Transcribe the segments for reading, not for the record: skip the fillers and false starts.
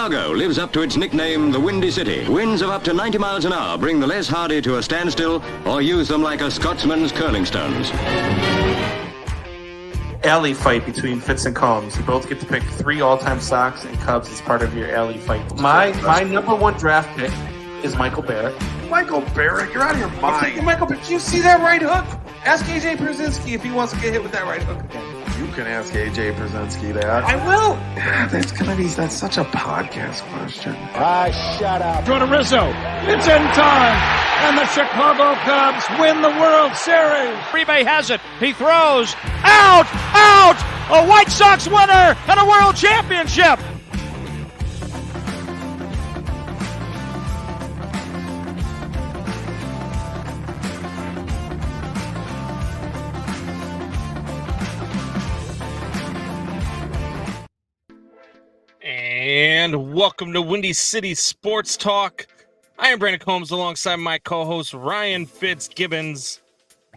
Chicago lives up to its nickname, the Windy City. Winds of up to 90 miles an hour bring the less hardy to a standstill or use them like a Scotsman's curling stones. Alley fight between Fitz and Combs. You both get to pick 3 all-time Sox and Cubs as part of your alley fight. My number 1 draft pick is Michael Barrett. Michael Barrett, you're out of your mind. Michael Barrett, you see that right hook? Ask AJ Przinsky if he wants to get hit with that right hook again. You can ask AJ Przinsky that. I will. That's such a podcast question. Shut up. Go to Rizzo. It's in time. And the Chicago Cubs win the World Series. Uribe has it. He throws. Out! A White Sox winner and a World Championship. And welcome to Windy City Sports Talk. I am Brandon Combs alongside my co-host Ryan Fitzgibbons.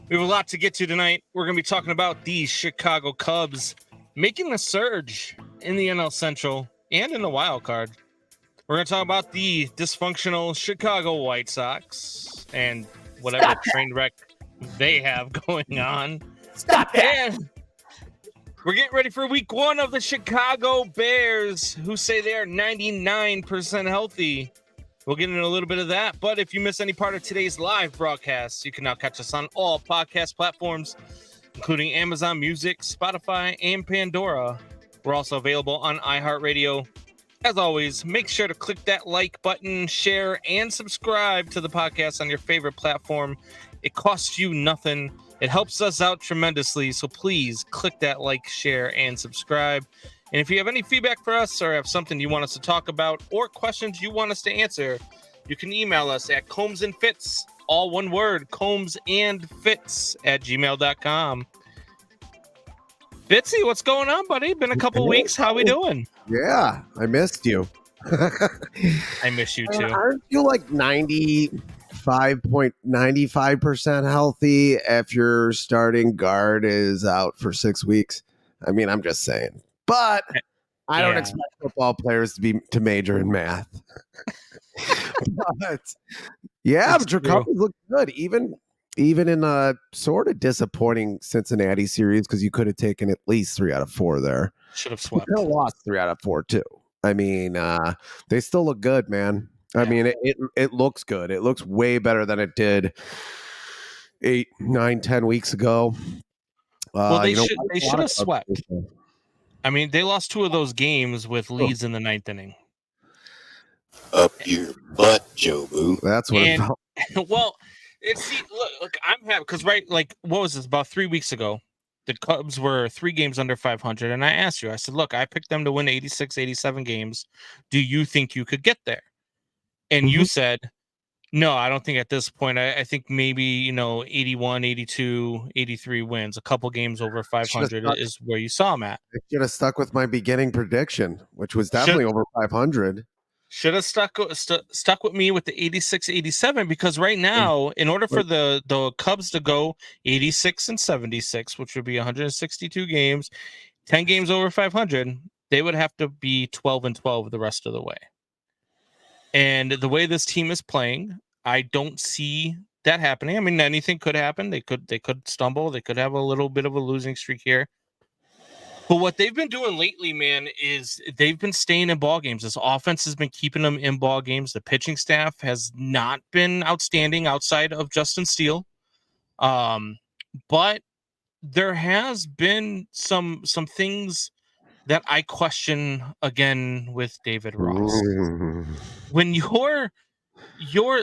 We have a lot to get to tonight. We're going to be talking about the Chicago Cubs making a surge in the NL Central and in the wild card. We're going to talk about the dysfunctional Chicago White Sox and whatever train wreck they have going on. Stop that. And we're getting ready for week 1 of the Chicago Bears, who say they are 99% healthy. We'll get into a little bit of that. But if you miss any part of today's live broadcast, you can now catch us on all podcast platforms, including Amazon Music, Spotify, and Pandora. We're also available on iHeartRadio. As always, make sure to click that like button, share, and subscribe to the podcast on your favorite platform. It costs you nothing. It helps us out tremendously, so please click that like, share, and subscribe. And if you have any feedback for us or have something you want us to talk about or questions you want us to answer, you can email us at combsandfitz, all one word, combsandfitz@gmail.com. Fitzy, what's going on, buddy? Been a couple weeks. How we doing? Yeah, I missed you. I miss you too. Aren't you like 95.95% healthy if your starting guard is out for 6 weeks? I mean, I'm just saying. But I don't expect football players to major in math. But yeah, but your Cubs look good, even in a sort of disappointing Cincinnati series, because you could have taken at least 3 out of 4 there. Should have swept. You could have lost 3 out of 4 too. I mean, they still look good, man. I mean, it looks good. It looks way better than it did 8, 9, 10 weeks ago. Well, they should have swept. I mean, they lost 2 of those games with leads in the 9th inning. Up your butt, Joe Boo. That's what. Well, look, I'm happy because what was this, about 3 weeks ago? The Cubs were 3 games under 500, and I asked you. I said, "Look, I picked them to win 86, 87 games. Do you think you could get there?" And you said, "No, I don't think at this point. I think maybe 81, 82, 83 wins. A couple games over 500 is where you saw them at." I should have stuck with my beginning prediction, which was definitely over 500. Should have stuck with me with the 86, 87, because right now, in order for the Cubs to go 86 and 76, which would be 162 games, 10 games over 500, they would have to be 12 and 12 the rest of the way. And the way this team is playing, I don't see that happening. I mean, anything could happen. They could stumble. They could have a little bit of a losing streak here. But what they've been doing lately, man, is they've been staying in ball games. This offense has been keeping them in ball games. The pitching staff has not been outstanding outside of Justin Steele. But there has been some things that I question again with David Ross. When you're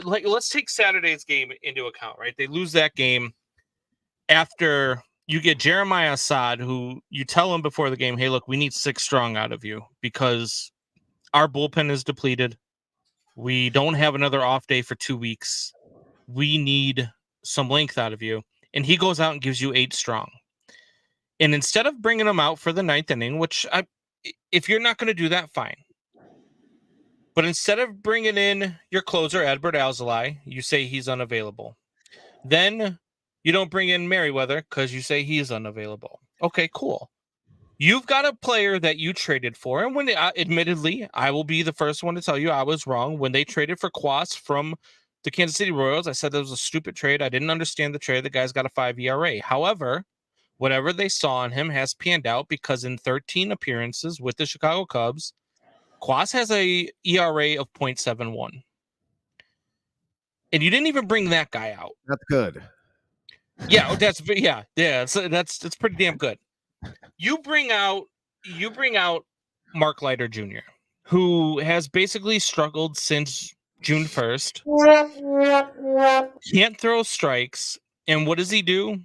like, let's take Saturday's game into account, right? They lose that game after you get Jeremiah Assad, who you tell him before the game, "Hey, look, we need 6 strong out of you because our bullpen is depleted. We don't have another off day for 2 weeks. We need some length out of you." And he goes out and gives you 8 strong. And instead of bringing him out for the 9th inning, which if you're not going to do that, fine. But instead of bringing in your closer, Edward Alzolay, you say he's unavailable. Then you don't bring in Merriweather because you say he's unavailable. Okay, cool. You've got a player that you traded for, and when admittedly, I will be the first one to tell you I was wrong when they traded for Quas from the Kansas City Royals. I said that was a stupid trade. I didn't understand the trade. The guy's got a 5 ERA. However, whatever they saw in him has panned out because in 13 appearances with the Chicago Cubs, Quas has a ERA of 0.71. And you didn't even bring that guy out. That's good. Yeah, that's pretty damn good. You bring out Mark Leiter Jr., who has basically struggled since June 1st. Can't throw strikes, and what does he do?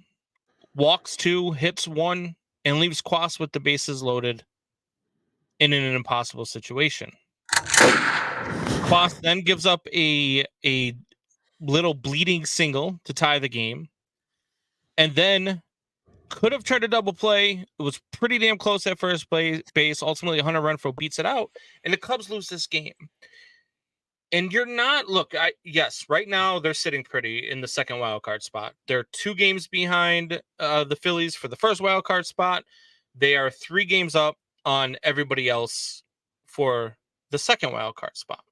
Walks 2, hits 1, and leaves Quas with the bases loaded in an impossible situation. Quas then gives up a little bleeding single to tie the game, and then could have tried a double play. It was pretty damn close at first base. Ultimately, Hunter Renfroe beats it out, and the Cubs lose this game. And you're not, look, yes, right now they're sitting pretty in the second wild card spot. They're 2 games behind the Phillies for the first wild card spot. They are 3 games up on everybody else for the second wild card spot.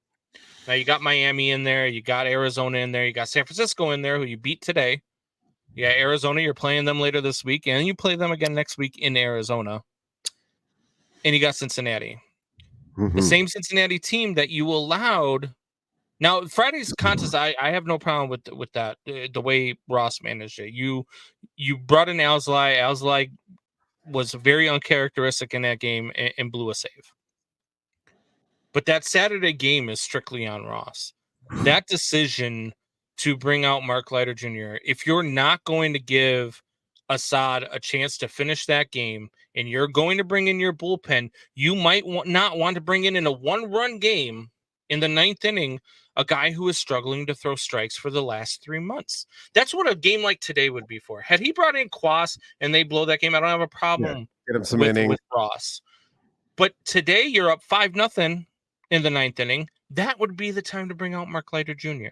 Now you got Miami in there, you got Arizona in there, you got San Francisco in there, who you beat today. Yeah, Arizona, you're playing them later this week, and you play them again next week in Arizona. And you got Cincinnati. Mm-hmm. The same Cincinnati team that you allowed. Now, Friday's contest, I have no problem with that, the way Ross managed it. You brought in Alzolay. Alzolay was very uncharacteristic in that game and blew a save. But that Saturday game is strictly on Ross. That decision to bring out Mark Leiter Jr., if you're not going to give Assad a chance to finish that game and you're going to bring in your bullpen, you might not want to bring in a 1-run game in the 9th inning a guy who is struggling to throw strikes for the last 3 months. That's what a game like today would be for. Had he brought in Quas and they blow that game, I don't have a problem get him some inning with Ross. But today you're up 5-0 in the 9th inning. That would be the time to bring out Mark Leiter Jr.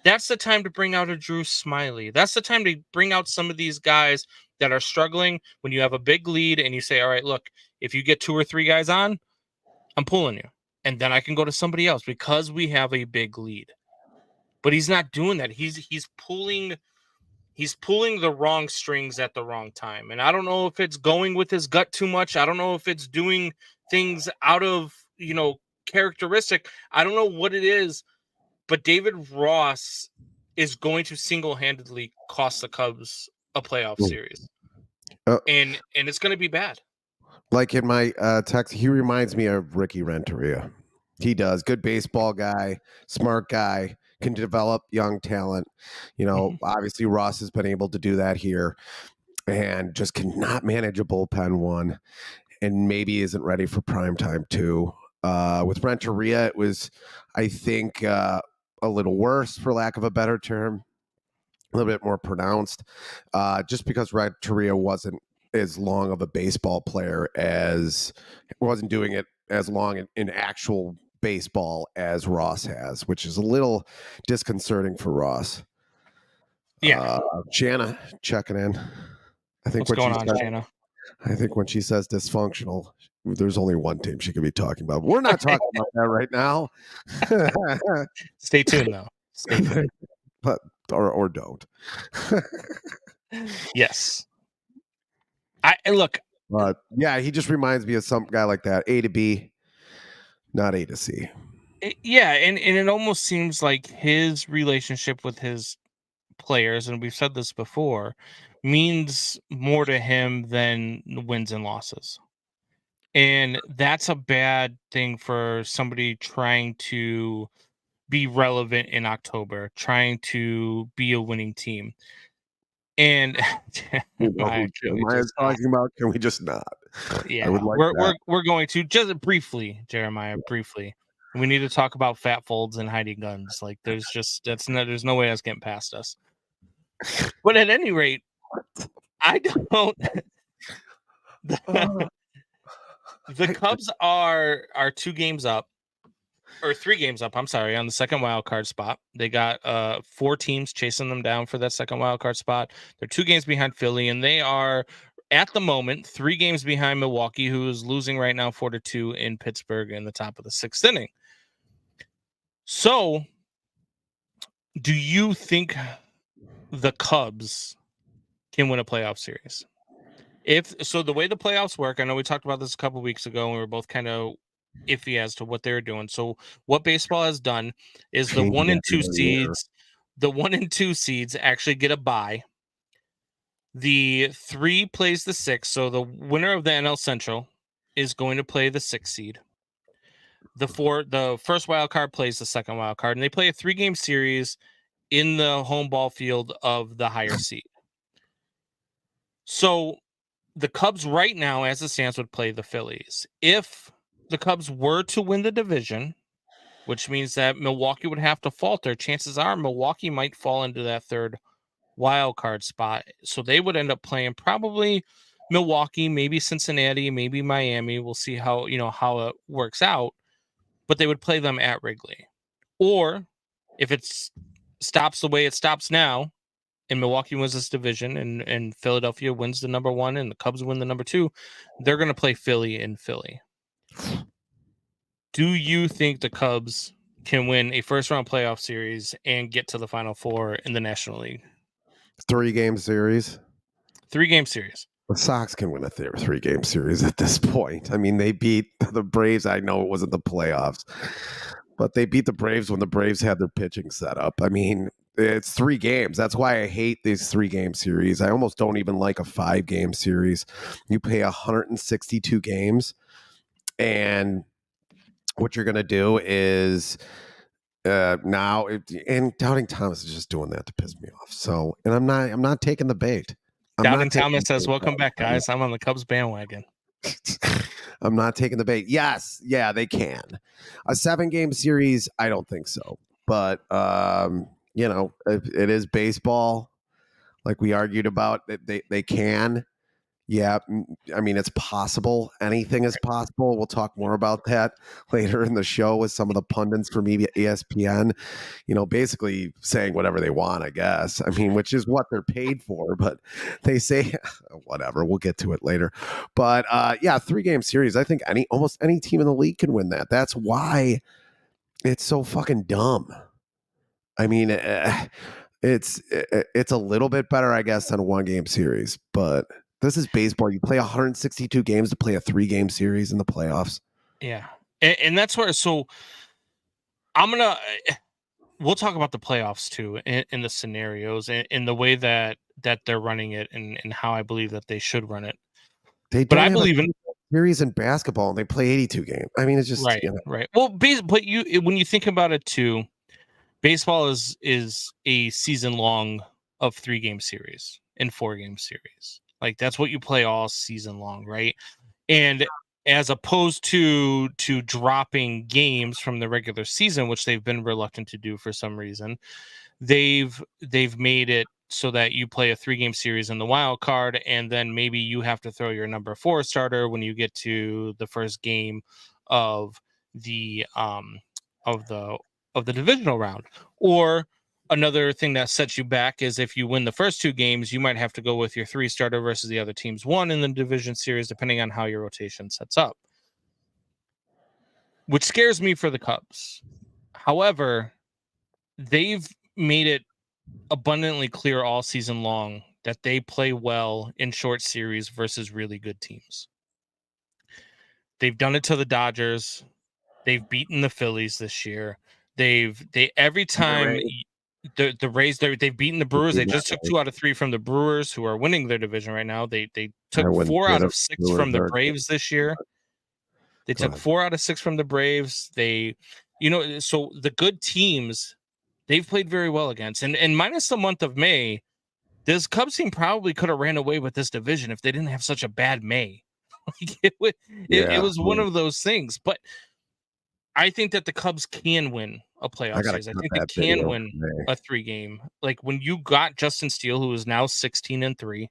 That's the time to bring out a Drew Smiley. That's the time to bring out some of these guys that are struggling when you have a big lead and you say, all right, look, if you get 2 or 3 guys on, I'm pulling you. And then I can go to somebody else because we have a big lead. But he's not doing that. He's pulling the wrong strings at the wrong time. And I don't know if it's going with his gut too much. I don't know if it's doing things out of, characteristic. I don't know what it is. But David Ross is going to single-handedly cost the Cubs a playoff series. And it's going to be bad. Like in my text, he reminds me of Ricky Renteria. He does. Good baseball guy, smart guy, can develop young talent. Obviously Ross has been able to do that here and just cannot manage a bullpen one and maybe isn't ready for prime time too. With Renteria, it was, I think, a little worse, for lack of a better term, a little bit more pronounced, just because Renteria wasn't as long of a baseball player wasn't doing it as long in actual baseball as Ross has, which is a little disconcerting for Ross. Yeah. Jana checking in. I think what's going on, Jana? I think when she says dysfunctional, there's only one team she could be talking about. We're not talking about that right now. Stay tuned, though. Stay tuned. But or don't. Yes. And look. He just reminds me of some guy like that. A to B, not A to C. And it almost seems like his relationship with his players, and we've said this before, means more to him than wins and losses. And that's a bad thing for somebody trying to be relevant in October, trying to be a winning team. And Jeremiah's talking about, can we just not? Yeah, we're going to just briefly, Jeremiah, briefly. We need to talk about fat folds and hiding guns. Like there's no way that's getting past us. But at any rate, I don't. The Cubs are 2 games up, or 3 games up. I'm sorry, on the second wild card spot. They got 4 teams chasing them down for that second wild card spot. They're 2 games behind Philly, and they are at the moment 3 games behind Milwaukee, who is losing right now 4-2 in Pittsburgh in the top of the 6th inning. So, do you think the Cubs can win a playoff series? If so, the way the playoffs work, I know we talked about this a couple weeks ago, and we were both kind of iffy as to what they were doing. So, what baseball has done is the 1 and 2 seeds, actually get a bye. The 3 plays the 6, so the winner of the NL Central is going to play the 6 seed. The first wild card plays the second wild card, and they play a 3-game series in the home ball field of the higher seed. So the Cubs right now, as it stands, would play the Phillies. If the Cubs were to win the division, which means that Milwaukee would have to falter, chances are Milwaukee might fall into that third wild card spot. So they would end up playing probably Milwaukee, maybe Cincinnati, maybe Miami. We'll see how it works out. But they would play them at Wrigley. Or if it stops the way it stops now, and Milwaukee wins this division, and Philadelphia wins the number 1, and the Cubs win the number 2, they're going to play Philly in Philly. Do you think the Cubs can win a first-round playoff series and get to the Final Four in the National League? 3-game series. 3-game series. The Sox can win a 3-game series at this point. I mean, they beat the Braves. I know it wasn't the playoffs, but they beat the Braves when the Braves had their pitching set up. I mean, it's 3 games. That's why I hate these 3-game series. I almost don't even like a 5-game series. You play 162 games, and what you're going to do is and Doubting Thomas is just doing that to piss me off. So, and I'm not taking the bait. Doubting Thomas says, "Welcome back, guys. I'm on the Cubs bandwagon." I'm not taking the bait. Yes, yeah, they can. A 7-game series, I don't think so. But it is baseball, like we argued about. They can. Yeah, I mean, it's possible. Anything is possible. We'll talk more about that later in the show with some of the pundits from ESPN, basically saying whatever they want, I guess. I mean, which is what they're paid for, but they say whatever. We'll get to it later. But 3-game series, I think almost any team in the league can win that. That's why it's so fucking dumb. I mean, it's a little bit better, I guess, than a 1-game series, but this is baseball. You play 162 games to play a 3-game series in the playoffs. Yeah. And that's where, so we'll talk about the playoffs too, in the scenarios and in the way that they're running it and how I believe that they should run it. I believe in series in basketball and they play 82 games. I mean, it's just, right. Well, but when you think about it too, baseball is a season long of 3-game series and 4-game series. Like that's what you play all season long, right? And as opposed to dropping games from the regular season, which they've been reluctant to do for some reason, they've made it so that you play a 3-game series in the wild card, and then maybe you have to throw your number 4 starter when you get to the first game of the divisional round. Or another thing that sets you back is if you win the first 2 games, you might have to go with your 3 starter versus the other team's 1 in the division series, depending on how your rotation sets up, which scares me for the Cubs. However, they've made it abundantly clear all season long that they play well in short series versus really good teams. They've done it to the Dodgers. They've beaten the Phillies this year. Every time the Rays, they've beaten the Brewers. They just took 2 out of 3 from the Brewers, who are winning their division right now. They took 4 out of 6 from the Braves this year. They took 4 out of 6 from the Braves. So the good teams, they've played very well against. And minus the month of May, this Cubs team probably could have ran away with this division if they didn't have such a bad May. It was one of those things. But I think that the Cubs can win a playoff series. I think they can win a 3-game. Like when you got Justin Steele, who is now 16-3,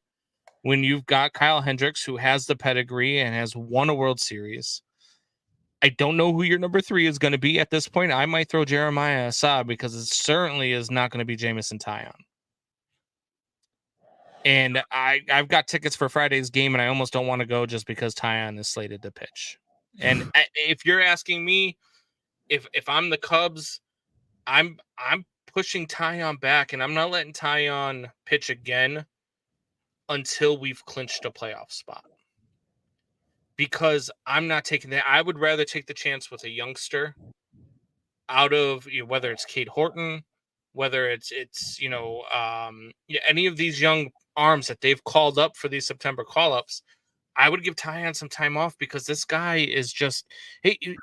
when you've got Kyle Hendricks, who has the pedigree and has won a World Series. I don't know who your number 3 is going to be at this point. I might throw Jeremiah Assad because it certainly is not going to be Jamison Taillon. And I've got tickets for Friday's game, and I almost don't want to go just because Tyon is slated to pitch. And if you're asking me, if I'm the Cubs, I'm pushing Tyon back, and I'm not letting Tyon pitch again until we've clinched a playoff spot. Because I'm not taking that. I would rather take the chance with a youngster out of whether it's Cade Horton, whether it's any of these young arms that they've called up for these September call-ups. I would give Tyon some time off because this guy is just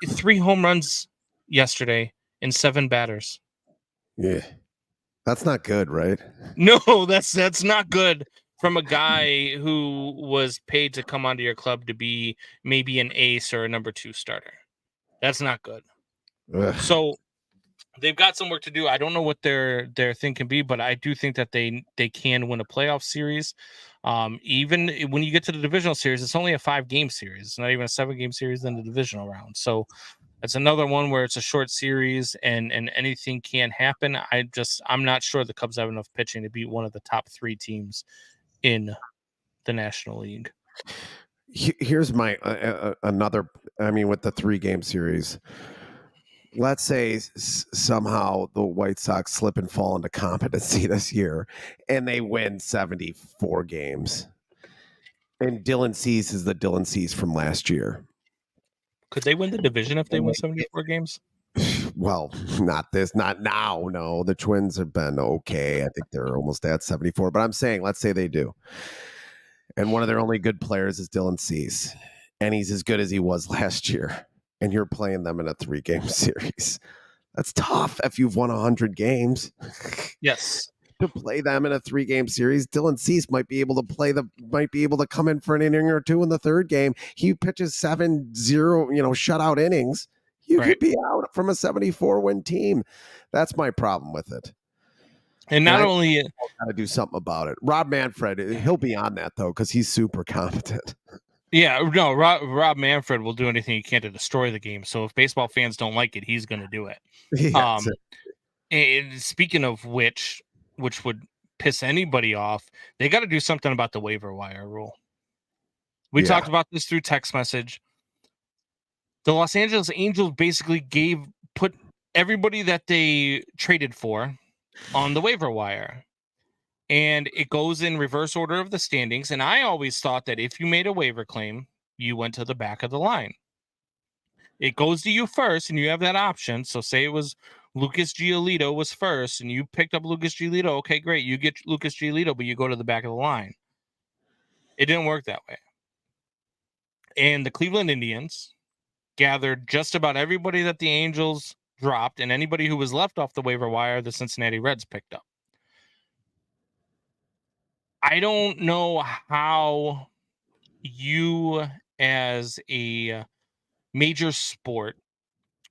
3 home runs yesterday in 7 batters. Yeah. That's not good, right? No, that's not good from a guy who was paid to come onto your club to be maybe an ace or a number 2 starter. That's not good. Ugh. So they've got some work to do. I don't know what their thing can be, but I do think that they can win a playoff series. Even when you get to the divisional series, it's only a 5-game series. It's not even a 7-game series in the divisional round. So it's another one where it's a short series and anything can happen. I'm not sure the Cubs have enough pitching to beat one of the top 3 teams in the National League. Here's my another. I mean, with the 3-game series, let's say somehow the White Sox slip and fall into competency this year, and they win 74 games, and Dylan Cease is the Dylan Cease from last year. Could they win the division if they win 74 games? Well, not now. No, the Twins have been okay. I think they're almost at 74, but I'm saying, let's say they do. And one of their only good players is Dylan Cease, and he's as good as he was last year. And you're playing them in a 3-game series. That's tough if you've won 100 games. Yes. To play them in a 3-game series, Dylan Cease might be able to come in for an inning or 2 in the 3rd game. He pitches 7-0, shutout innings. You could be out from a 74-win team. That's my problem with it. And not only got to do something about it. Rob Manfred, he'll be on that though because he's super competent. Yeah, no, Rob Manfred will do anything he can to destroy the game. So if baseball fans don't like it, he's going to do it. Yeah, and speaking of which would piss anybody off, they got to do something about the waiver wire rule. We talked about this through text message. The Los Angeles Angels basically put everybody that they traded for on the waiver wire. And it goes in reverse order of the standings. And I always thought that if you made a waiver claim, you went to the back of the line. It goes to you first, and you have that option. So say it was Lucas Giolito was first, and you picked up Lucas Giolito. Okay, great. You get Lucas Giolito, but you go to the back of the line. It didn't work that way. And the Cleveland Indians gathered just about everybody that the Angels dropped, and anybody who was left off the waiver wire, the Cincinnati Reds picked up. I don't know how you as a major sport,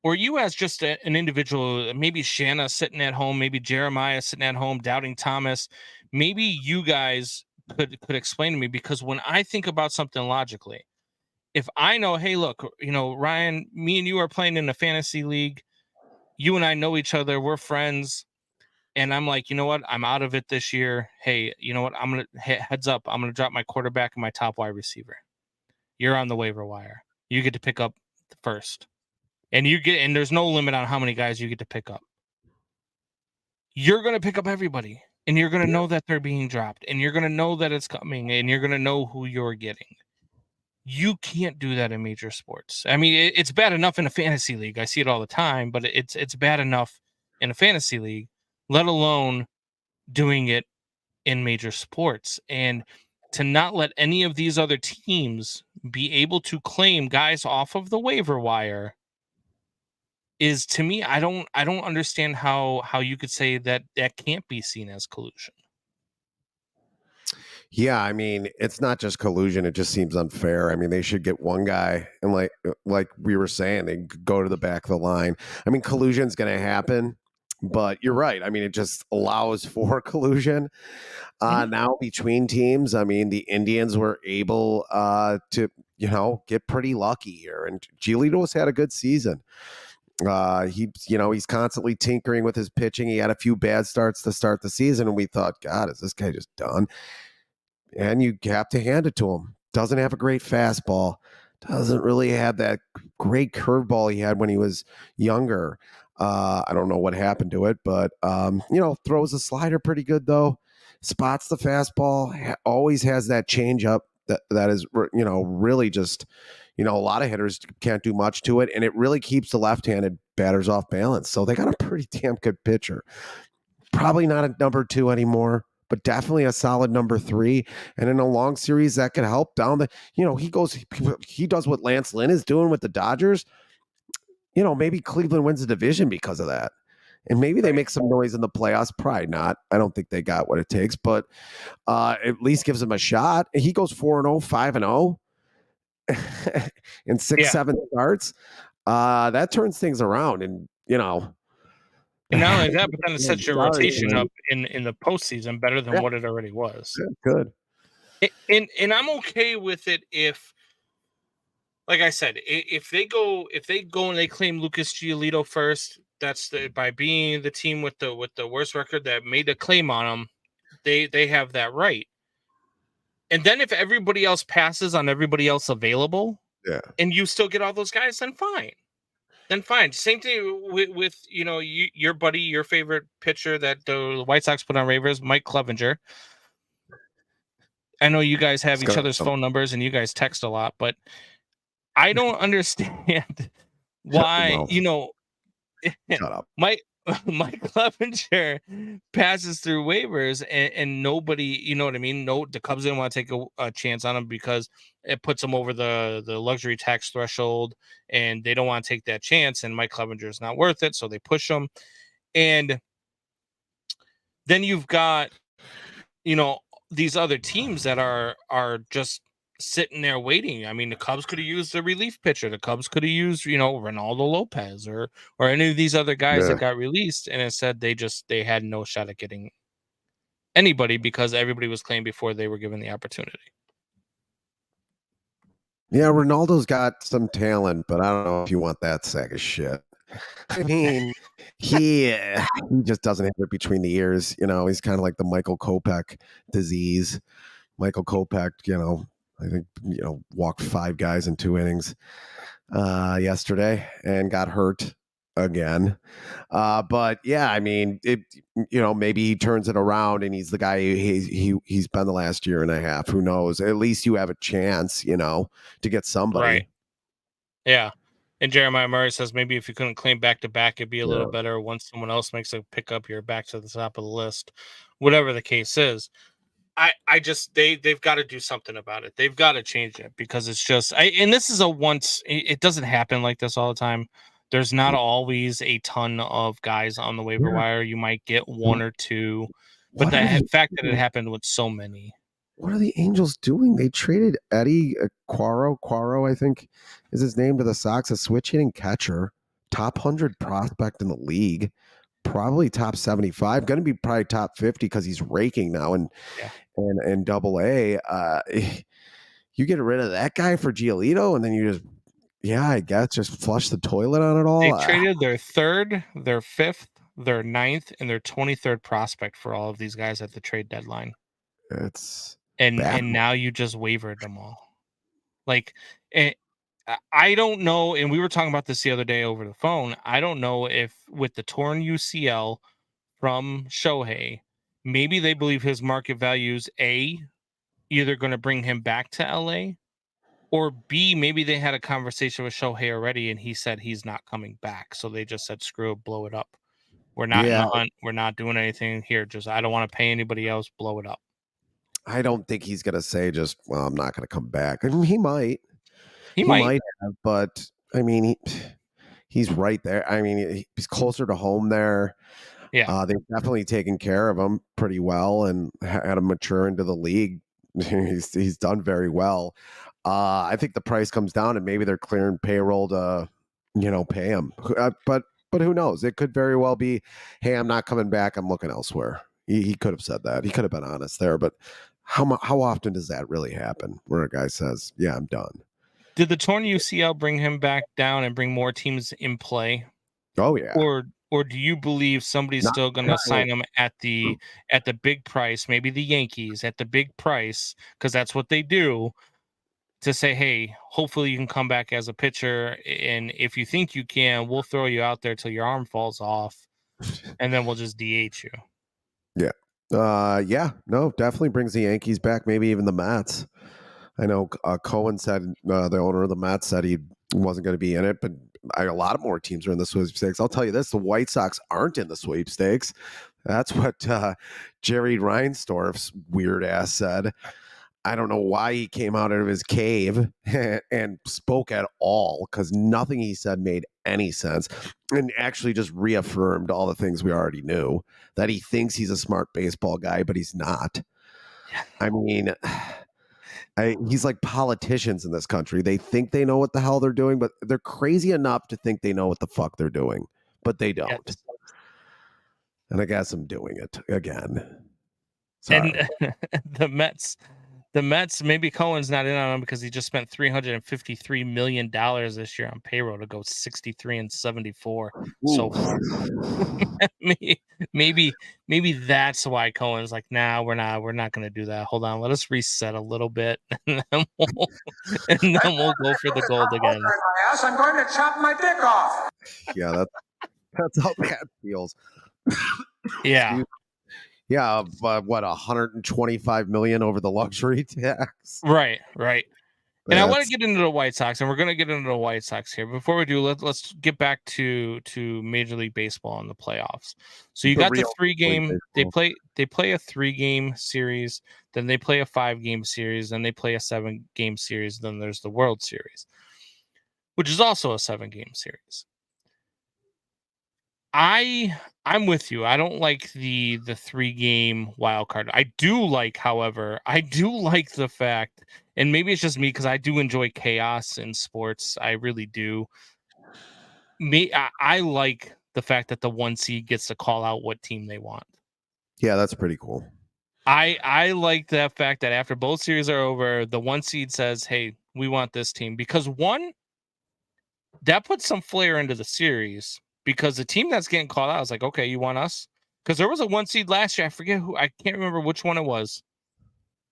or you as just an individual, maybe Shanna sitting at home, maybe Jeremiah sitting at home, doubting Thomas, maybe you guys could explain to me, because when I think about something logically, if I know, hey, look, Ryan, me and you are playing in a fantasy league, you and I know each other, we're friends, and I'm like, you know what, I'm out of it this year. Hey, you know what, I'm going to heads up, I'm going to drop my quarterback and my top wide receiver. You're on the waiver wire. You get to pick up the first. And there's no limit on how many guys you get to pick up. You're going to pick up everybody, and you're going to know that they're being dropped, and you're going to know that it's coming, and you're going to know who you're getting. You can't do that in major sports. I mean, it's bad enough in a fantasy league. I see it all the time, but it's bad enough in a fantasy league, let alone doing it in major sports. And to not let any of these other teams be able to claim guys off of the waiver wire is, to me, I don't understand how you could say that can't be seen as collusion. Yeah, I mean, it's not just collusion. It just seems unfair. I mean, they should get one guy, and like we were saying, they go to the back of the line. I mean, collusion's going to happen, but you're right. I mean, it just allows for collusion now between teams. I mean, the Indians were able to, get pretty lucky here, and Giolito's had a good season. He's constantly tinkering with his pitching. He had a few bad starts to start the season, and we thought, God, is this guy just done? and you have to hand it to him. Doesn't have a great fastball. Doesn't really have that great curveball he had when he was younger. I don't know what happened to it, but throws a slider pretty good though. Spots the fastball. Always has that changeup that is really just a lot of hitters can't do much to it, and it really keeps the left-handed batters off balance. So they got a pretty damn good pitcher. Probably not a number 2 anymore, but definitely a solid number 3. And in a long series, that could help down the, he does what Lance Lynn is doing with the Dodgers. Maybe Cleveland wins the division because of that. And maybe they make some noise in the playoffs. Probably not. I don't think they got what it takes, but at least gives them a shot. He goes 4-0, 5-0 in 6-7 starts. That turns things around. And, and not only that, but then it sets your rotation up in the postseason better than what it already was. Good. And I'm okay with it if, like I said, if they go and they claim Lucas Giolito first, that's by being the team with the worst record that made a claim on him, they have that right. And then if everybody else passes on everybody else available, and you still get all those guys, then fine. Same thing with your buddy, your favorite pitcher that the White Sox put on waivers, Mike Clevenger. I know you guys have each other's phone numbers and you guys text a lot, but I don't understand why, Shut up. Mike Clevenger passes through waivers and nobody, you know what I mean? No, the Cubs didn't want to take a chance on him because it puts them over the luxury tax threshold and they don't want to take that chance. And Mike Clevenger is not worth it. So they push him. And then you've got, these other teams that are just sitting there waiting. I mean, the Cubs could have used a relief pitcher. The Cubs could have used, Ronaldo Lopez or any of these other guys that got released. And instead they had no shot at getting anybody because everybody was claimed before they were given the opportunity. Yeah, Ronaldo's got some talent, but I don't know if you want that sack of shit. I mean, he just doesn't have it between the ears. He's kind of like the Michael Kopech disease. Michael Kopech, I think, walked 5 guys in 2 innings yesterday and got hurt again. But yeah, I mean, maybe he turns it around and he's the guy he's been the last year and a half. Who knows? At least you have a chance, to get somebody. Right. Yeah. And Jeremiah Murray says maybe if you couldn't claim back-to-back, it'd be a little better once someone else makes a pickup, you're back to the top of the list. Whatever the case is. I just they've got to do something about it. They've got to change it because it's just and this is it doesn't happen like this all the time. There's not always a ton of guys on the waiver wire. You might get 1 or 2, but the fact that it happened with so many. What are the Angels doing? They traded Eddie Quaro, I think is his name, to the Sox, a switch hitting catcher, top 100 prospect in the league, probably top 75, going to be probably top 50 because he's raking now and Double-A. You get rid of that guy for Giolito, and then you just flush the toilet on it all. They traded their 3rd, their 5th, their 9th, and their 23rd prospect for all of these guys at the trade deadline. And now you just wavered them all. Like, I don't know, and we were talking about this the other day over the phone. I don't know if with the torn UCL from Shohei, maybe they believe his market value's either going to bring him back to LA, or B, maybe they had a conversation with Shohei already and he said he's not coming back. So they just said, screw it, blow it up. We're not in the hunt. We're not doing anything here. I don't want to pay anybody else. Blow it up. I don't think he's going to say I'm not going to come back. I mean, he might. He might have, but I mean, he's right there. I mean, he's closer to home there. Yeah. They've definitely taken care of him pretty well and had him mature into the league. He's done very well. I think the price comes down and maybe they're clearing payroll to, pay him. But who knows? It could very well be, hey, I'm not coming back. I'm looking elsewhere. He could have said that. He could have been honest there. But how often does that really happen where a guy says, yeah, I'm done? Did the torn UCL bring him back down and bring more teams in play? Oh, yeah. Or or do you believe somebody's Not still going to Chicago. sign him at the big price, maybe the Yankees at the big price, because that's what they do, to say, hey, hopefully you can come back as a pitcher, and if you think you can, we'll throw you out there till your arm falls off, and then we'll just DH you. Yeah. No, definitely brings the Yankees back, maybe even the Mets. I know Cohen said, the owner of the Mets said he wasn't going to be in it, but a lot of more teams are in the sweepstakes. I'll tell you this, the White Sox aren't in the sweepstakes. That's what Jerry Reinsdorf's weird ass said. I don't know why he came out of his cave and spoke at all, because nothing he said made any sense, and actually just reaffirmed all the things we already knew, that he thinks he's a smart baseball guy, but he's not. I mean, he's like politicians in this country. They think they know what the hell they're doing, but they're crazy enough to think they know what the fuck they're doing, but they don't. Yes. And I guess I'm doing it again. Sorry. And the Mets, maybe Cohen's not in on them because he just spent $353 million this year on payroll to go 63-74 so far. maybe that's why Cohen's like, nah, we're not going to do that. Hold on, let us reset a little bit, and then we'll go for the gold again. I'm going to chop my dick off. Yeah, that's how that feels. Yeah. Yeah, what, 125 million over the luxury tax? Right. And I want to get into the White Sox, and we're going to get into the White Sox here. Before we do, let's get back to Major League Baseball and the playoffs. So you got the 3-game. They play a 3-game series, then they play a 5-game series, then they play a 7-game series. Then there's the World Series, which is also a 7-game series. I'm with you. I don't like the 3-game wild card. I do like the fact, and maybe it's just me because I do enjoy chaos in sports. I really do. I like the fact that the 1 seed gets to call out what team they want. Yeah, that's pretty cool. I like that fact that after both series are over, the 1 seed says, hey, we want this team, because one, that puts some flair into the series. Because the team that's getting called out is like, okay, you want us? Because there was a 1 seed last year. I forget who. I can't remember which one it was.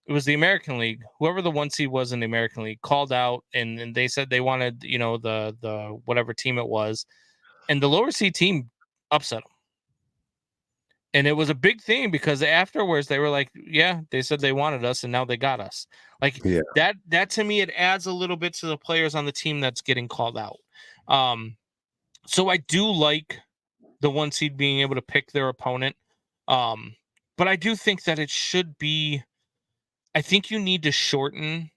It was the American League. Whoever the 1 seed was in the American League called out, and they said they wanted, the whatever team it was, and the lower seed team upset them. And it was a big thing because afterwards they were like, yeah, they said they wanted us, and now they got us. Like, yeah. That to me, it adds a little bit to the players on the team that's getting called out. So I do like the 1 seed being able to pick their opponent. But I do think that it should be, I think you need to shorten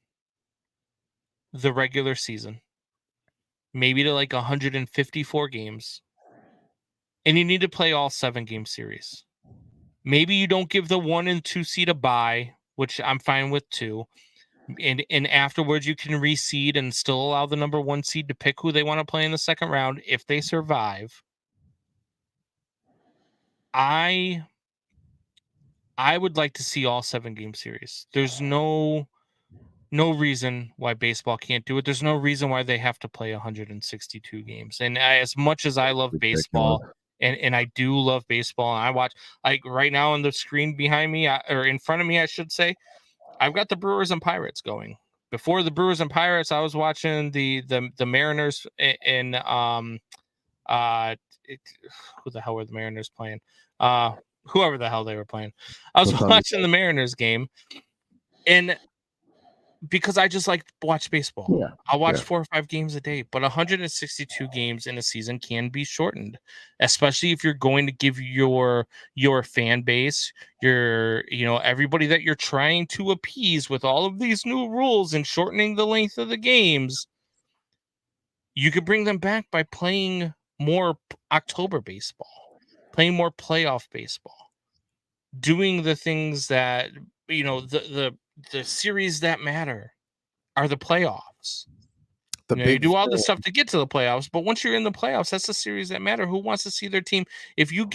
the regular season, maybe to like 154 games. And you need to play all 7-game series. Maybe you don't give the 1 and 2 seed a bye, which I'm fine with too. And afterwards you can reseed and still allow the number 1 seed to pick who they want to play in the second round if they survive. I would like to see all 7-game series. There's no reason why baseball can't do it. There's no reason why they have to play 162 games. And as much as I love baseball, and I do love baseball, and I watch, like right now on the screen behind me, or in front of me, I should say, I've got the Brewers and Pirates going. Before the Brewers and Pirates, I was watching the Mariners and who the hell were the Mariners playing? Whoever the hell they were playing. I was watching the Mariners game, and because I just like to watch baseball. Yeah. I'll watch 4 or 5 games a day, but 162 games in a season can be shortened, especially if you're going to give your fan base, everybody that you're trying to appease with all of these new rules and shortening the length of the games. You could bring them back by playing more October baseball, playing more playoff baseball, doing the things that, the series that matter are the playoffs. You do all the stuff to get to the playoffs, but once you're in the playoffs, that's the series that matter. Who wants to see their team? If you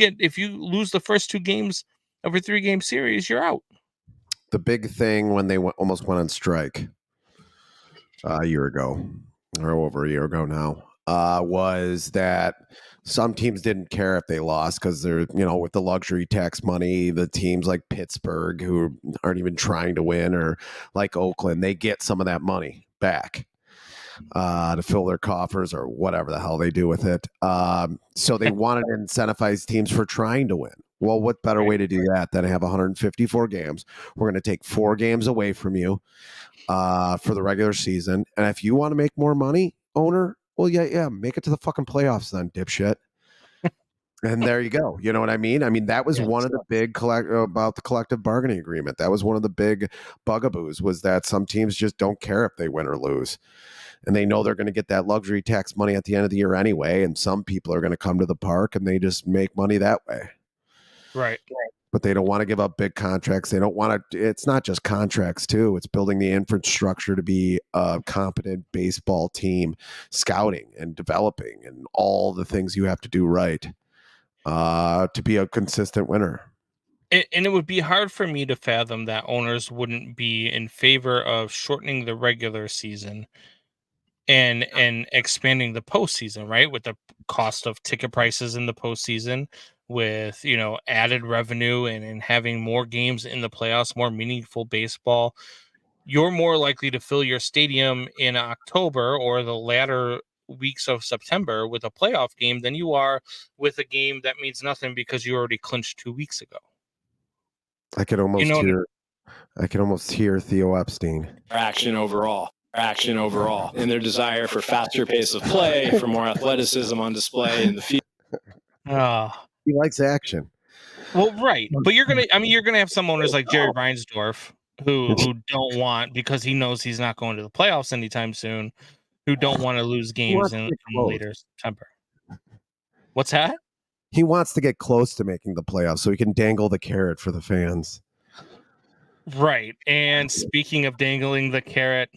lose the first 2 games of a 3-game series, you're out. The big thing when they almost went on strike a year ago, or over a year ago now, was that Some teams didn't care if they lost because they're, with the luxury tax money, the teams like Pittsburgh who aren't even trying to win, or like Oakland, they get some of that money back to fill their coffers or whatever the hell they do with it. So they wanted to incentivize teams for trying to win. Well, what better way to do that than to have 154 games? We're going to take 4 games away from you for the regular season. And if you want to make more money, owner, well, yeah, make it to the fucking playoffs then, dipshit. And there you go. You know what I mean? I mean, that was one of the big about the collective bargaining agreement. That was one of the big bugaboos, was that some teams just don't care if they win or lose. And they know they're going to get that luxury tax money at the end of the year anyway. And some people are going to come to the park and they just make money that way. Right. But they don't want to give up big contracts. They don't want to. It's not just contracts, too. It's building the infrastructure to be a competent baseball team, scouting and developing and all the things you have to do right to be a consistent winner. And it would be hard for me to fathom that owners wouldn't be in favor of shortening the regular season and expanding the postseason, right? With the cost of ticket prices in the postseason, with added revenue and having more games in the playoffs, more meaningful baseball, you're more likely to fill your stadium in October or the latter weeks of September with a playoff game than you are with a game that means nothing because you already clinched 2 weeks ago. I could almost hear Theo Epstein. Action overall, and their desire for faster pace of play, for more athleticism on display in the field. He likes action. Well, right, but you're gonna have some owners like Jerry Reinsdorf who don't want, because he knows he's not going to the playoffs anytime soon, who don't want to lose games in later September. What's that? He wants to get close to making the playoffs so he can dangle the carrot for the fans. Right. And speaking of dangling the carrot,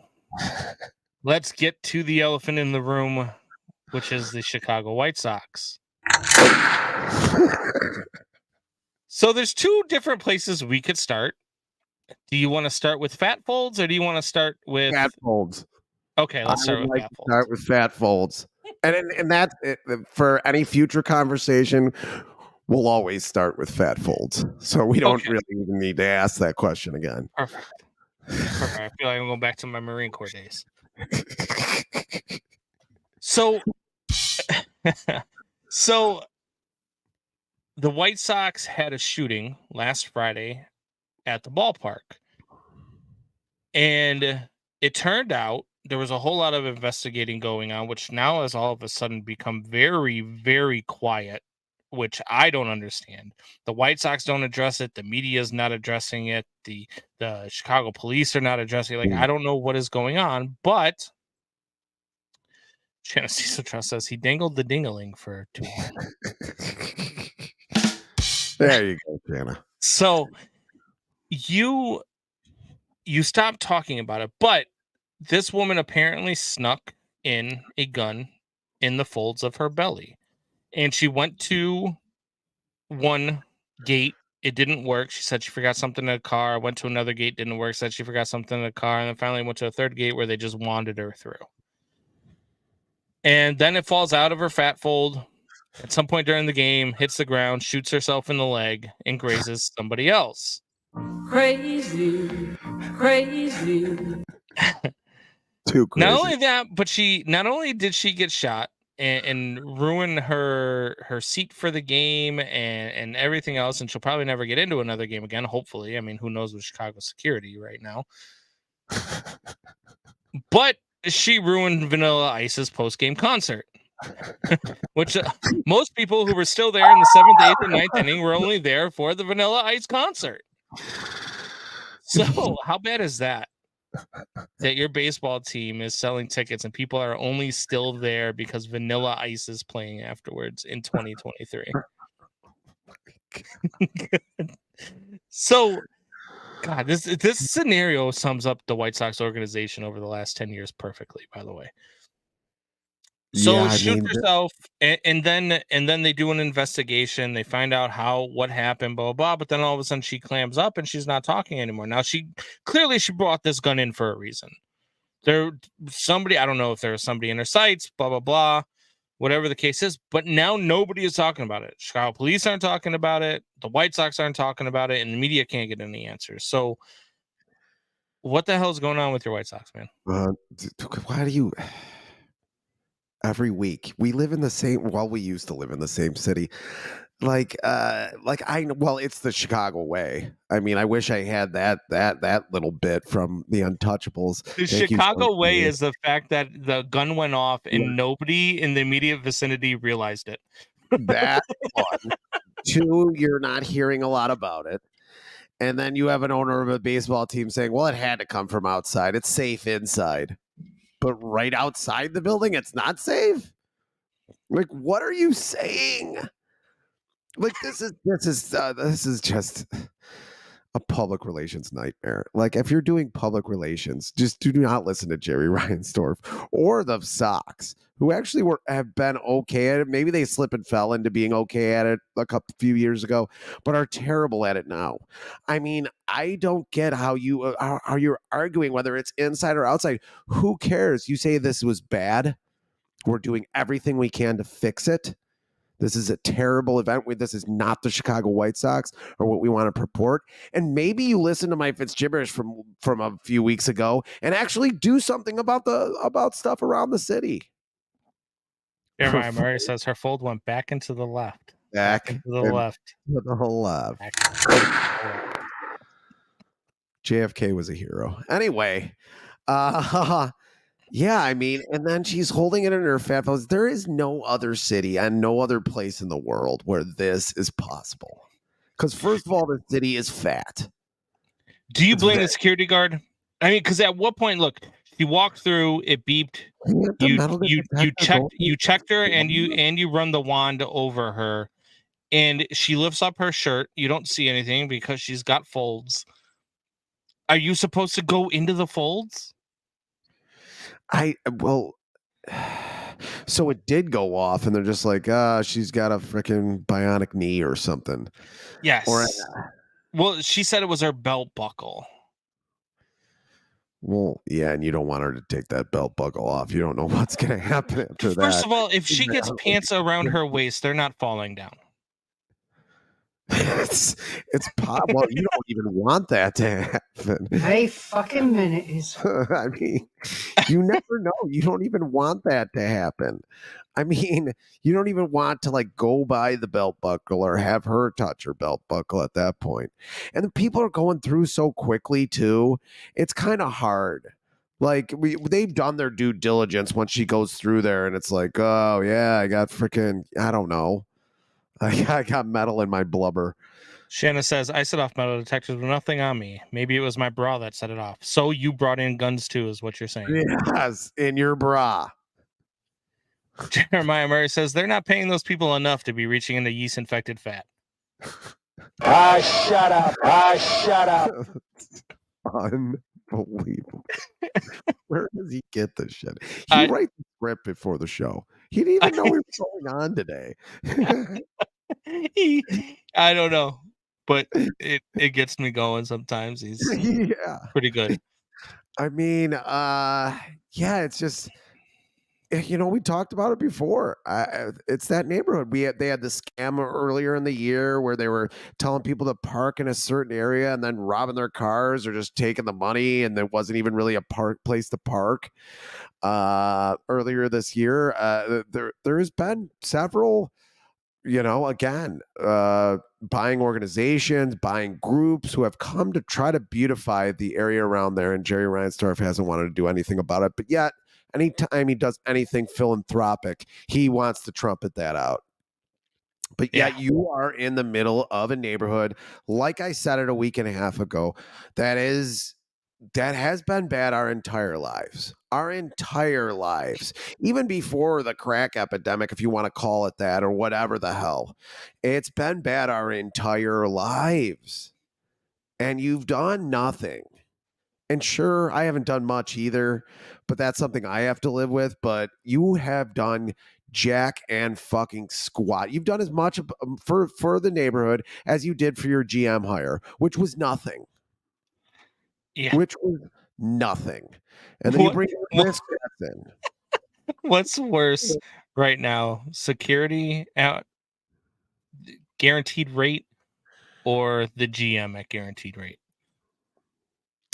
let's get to the elephant in the room, which is the Chicago White Sox. So there's 2 different places we could start. Do you want to start with fat folds, or do you want to start with fat folds? Okay, let's start with fat folds. Start with fat folds. And that, for any future conversation, we'll always start with fat folds. So we don't really even need to ask that question again. Perfect. I feel like I'm going back to my Marine Corps days. So the White Sox had a shooting last Friday at the ballpark. And it turned out there was a whole lot of investigating going on, which now has all of a sudden become very, very quiet, which I don't understand. The White Sox don't address it. The media is not addressing it. The Chicago police are not addressing it. I don't know what is going on, but Genesee Trust says he dangled the dingling for too long. There you go, Jana. So you stopped talking about it, but this woman apparently snuck in a gun in the folds of her belly, and she went to one gate. It didn't work. She said she forgot something in the car. Went to another gate, didn't work. Said she forgot something in the car, and then finally went to a third gate where they just wandered her through. And then it falls out of her fat fold at some point during the game, hits the ground, shoots herself in the leg, and grazes somebody else. Crazy. Too crazy. Not only that, but not only did she get shot and ruin her seat for the game and everything else, and she'll probably never get into another game again, hopefully. I mean, who knows with Chicago security right now. But she ruined Vanilla Ice's post-game concert. Which most people who were still there in the 7th, 8th, and 9th inning were only there for the Vanilla Ice concert. So how bad is that? That your baseball team is selling tickets and people are only still there because Vanilla Ice is playing afterwards in 2023. So, God, this scenario sums up the White Sox organization over the last 10 years perfectly, by the way. So shoot herself, and then they do an investigation. They find out what happened, blah, blah, blah. But then all of a sudden she clams up and she's not talking anymore. Now she brought this gun in for a reason. I don't know if there was somebody in her sights, blah, blah, blah. whatever the case is. But now nobody is talking about it. Chicago police aren't talking about it. The White Sox aren't talking about it, and the media can't get any answers. So what the hell is going on with your White Sox, man? Why do you... Every week we live in the same... Well, we used to live in the same city. It's the Chicago way. I mean, I wish I had that little bit from the Untouchables. The Chicago way is the fact that the gun went off and nobody in the immediate vicinity realized it. That one. Two, you're not hearing a lot about it. And then you have an owner of a baseball team saying, well, it had to come from outside. It's safe inside. But right outside the building, it's not safe? Like, what are you saying? Like, this is just a public relations nightmare. Like, if you're doing public relations, just do not listen to Jerry Reinsdorf or the Sox, who actually have been okay at it. Maybe they slip and fell into being okay at it few years ago, but are terrible at it now. I mean, I don't get how you're arguing whether it's inside or outside. Who cares? You say this was bad. We're doing everything we can to fix it. This is a terrible event. This is not the Chicago White Sox or what we want to purport. And maybe you listen to my Fitz gibberish from a few weeks ago and actually do something about stuff around the city. Jeremiah Murray says her fold went back into the left. Back into the left. To the whole left. JFK was a hero. Anyway, yeah, I mean, and then she's holding it in her fat phone. There is no other city and no other place in the world where this is possible. Because first of all, the city is fat. Do you blame the security guard? I mean, because at what point, look, you walked through, it beeped. You checked her, and you run the wand over her, and she lifts up her shirt. You don't see anything because she's got folds. Are you supposed to go into the folds? So it did go off, and they're just like, she's got a freaking bionic knee or something. Yes. Well, she said it was her belt buckle. Well, yeah, and you don't want her to take that belt buckle off. You don't know what's going to happen after that. First of all, if she gets pants around her waist, they're not falling down. It's possible. Well, you don't even want that to happen. Hey, fucking minute. I mean, you never know. You don't even want that to happen. I mean, you don't even want to like go by the belt buckle or have her touch her belt buckle at that point. And the people are going through so quickly too. It's kind of hard. Like they've done their due diligence once she goes through there, and it's like, oh yeah, I got freaking, I don't know. I got metal in my blubber. Shanna says, I set off metal detectors with nothing on me. Maybe it was my bra that set it off. So you brought in guns too, is what you're saying. Yes, in your bra. Jeremiah Murray says, they're not paying those people enough to be reaching into yeast-infected fat. Shut up. Unbelievable. Where does he get this shit? He writes the script before the show. He didn't even know what was going on today. I don't know, but it gets me going sometimes. He's pretty good. I mean, yeah, it's just, we talked about it before. It's that neighborhood. They had the scam earlier in the year where they were telling people to park in a certain area and then robbing their cars or just taking the money, and there wasn't even really a place to park. Earlier this year, there has been several, buying organizations, buying groups who have come to try to beautify the area around there, and Jerry Reinsdorf hasn't wanted to do anything about it. But yet, anytime he does anything philanthropic, he wants to trumpet that out. But yet you are in the middle of a neighborhood, like I said it a week and a half ago, that has been bad our entire lives. Even before the crack epidemic, if you want to call it that, or whatever the hell. It's been bad our entire lives. And you've done nothing. And sure, I haven't done much either, but that's something I have to live with. But you have done jack and fucking squat. You've done as much for the neighborhood as you did for your GM hire, which was nothing. Yeah. Which was nothing. And then you bring this in. What's worse, right now, security at guaranteed rate or the GM at guaranteed rate?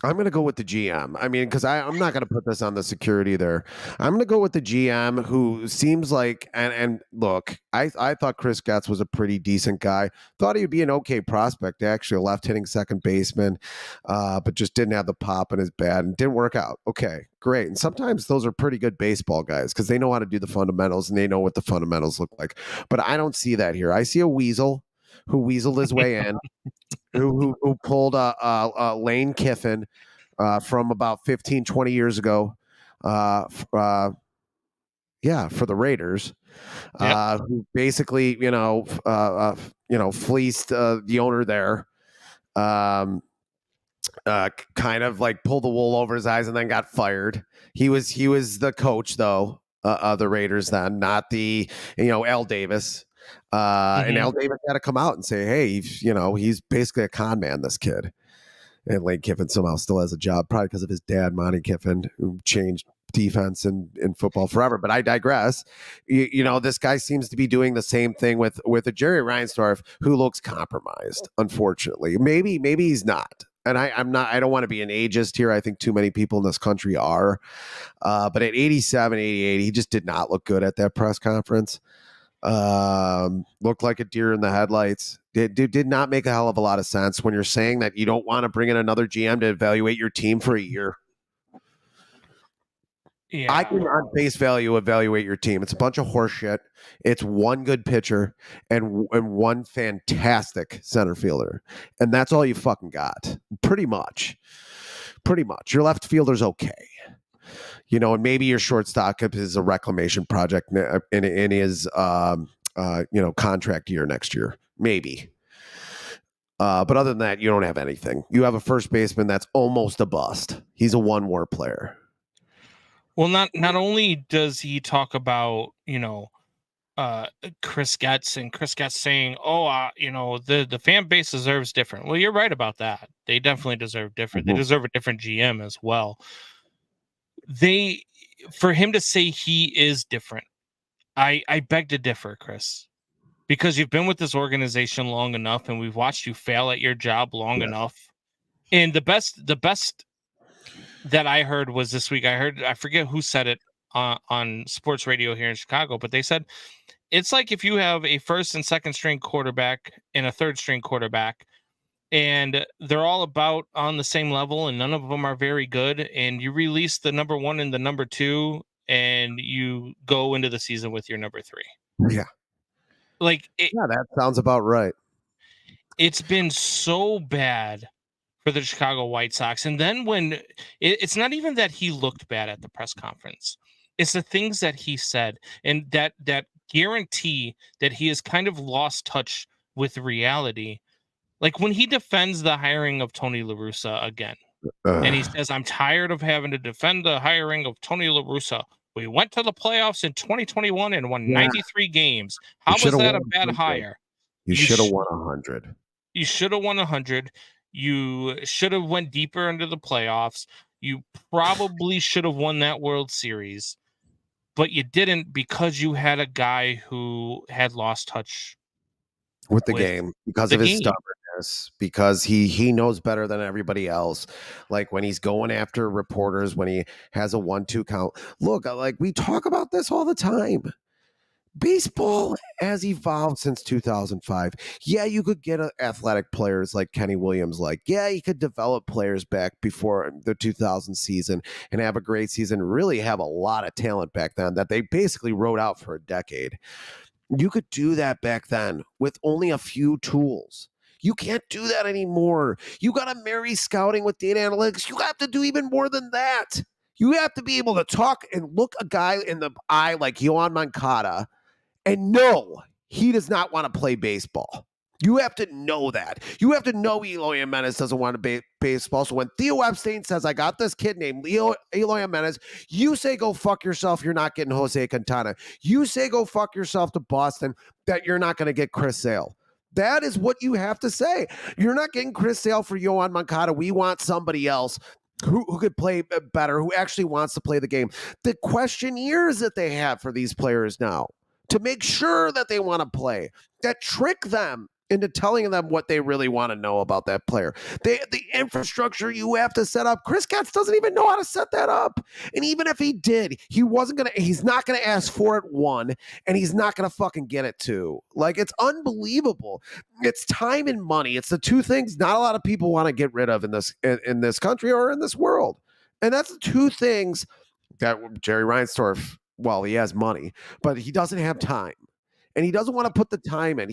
I'm going to go with the GM. I mean, because I'm not going to put this on the security there. I'm going to go with the GM, who seems like, and look, I thought Chris Getz was a pretty decent guy. Thought he would be an okay prospect, actually, a left-hitting second baseman, but just didn't have the pop in his bat and didn't work out. Okay, great. And sometimes those are pretty good baseball guys because they know how to do the fundamentals and they know what the fundamentals look like. But I don't see that here. I see a weasel who weaseled his way in. Who pulled Lane Kiffin from about 15, 20 years ago. For the Raiders, who basically, fleeced the owner there. Kind of like pulled the wool over his eyes and then got fired. He was the coach though, of the Raiders then, not the, Al Davis. And Al Davis had to come out and say, hey, he's basically a con man, this kid. And Lane Kiffin somehow still has a job, probably because of his dad, Monty Kiffin, who changed defense in football forever. But I digress. This guy seems to be doing the same thing with a Jerry Reinsdorf, who looks compromised, unfortunately. Maybe he's not. And I don't want to be an ageist here. I think too many people in this country are. But at 87, 88, he just did not look good at that press conference. Looked like a deer in the headlights. Did not make a hell of a lot of sense when you're saying that you don't want to bring in another GM to evaluate your team for a year. Yeah. I can on face value evaluate your team. It's a bunch of horse shit. It's one good pitcher and one fantastic center fielder. And that's all you fucking got. Pretty much. Your left fielder's okay. And maybe your shortstop is a reclamation project in his, contract year next year. Maybe. But other than that, you don't have anything. You have a first baseman that's almost a bust. He's a one-war player. Well, not only does he talk about, Chris Getz and Chris Getz saying, the fan base deserves different. Well, you're right about that. They definitely deserve different. They deserve a different GM as well. For him to say he is different, I beg to differ, Chris, because you've been with this organization long enough and we've watched you fail at your job long enough. And the best that I heard was this week. I forget who said it on sports radio here in Chicago, but they said it's like if you have a first and second string quarterback and a third string quarterback, and they're all about on the same level and none of them are very good, and you release the number one and the number two and you go into the season with your number three. Yeah. That sounds about right. It's been so bad for the Chicago White Sox. And then when it's not even that he looked bad at the press conference, it's the things that he said, and that guarantee that he has kind of lost touch with reality. Like when he defends the hiring of Tony La Russa again, and he says, I'm tired of having to defend the hiring of Tony La Russa. We went to the playoffs in 2021 and won 93 games. How was that a bad hire? You should have won 100. You should have won 100. You should have went deeper into the playoffs. You probably should have won that World Series, but you didn't because you had a guy who had lost touch with the game because of his stubbornness, because he knows better than everybody else. Like when he's going after reporters, when he has a 1-2 count. Look, like we talk about this all the time. Baseball has evolved since 2005. Yeah, you could get athletic players like Kenny Williams. You could develop players back before the 2000 season and have a great season, really have a lot of talent back then that they basically wrote out for a decade. You could do that back then with only a few tools. You can't do that anymore. You got to marry scouting with data analytics. You have to do even more than that. You have to be able to talk and look a guy in the eye like Yoan Moncada and know he does not want to play baseball. You have to know that. You have to know Eloy Jimenez doesn't want to baseball. So when Theo Epstein says, I got this kid named Eloy Jimenez, you say, go fuck yourself. You're not getting Jose Quintana. You say, go fuck yourself to Boston, that you're not going to get Chris Sale. That is what you have to say. You're not getting Chris Sale for Yoan Moncada. We want somebody else. who could play better, who actually wants to play the game. The questionnaires that they have for these players now to make sure that they want to play, that trick them into telling them what they really want to know about that player. The infrastructure you have to set up. Chris Getz doesn't even know how to set that up. And even if he did, he's not gonna ask for it, one, and he's not gonna fucking get it, two. Like, it's unbelievable. It's time and money. It's the two things not a lot of people want to get rid of in this country or in this world. And that's the two things that Jerry Reinsdorf, well, he has money, but he doesn't have time. And he doesn't want to put the time in.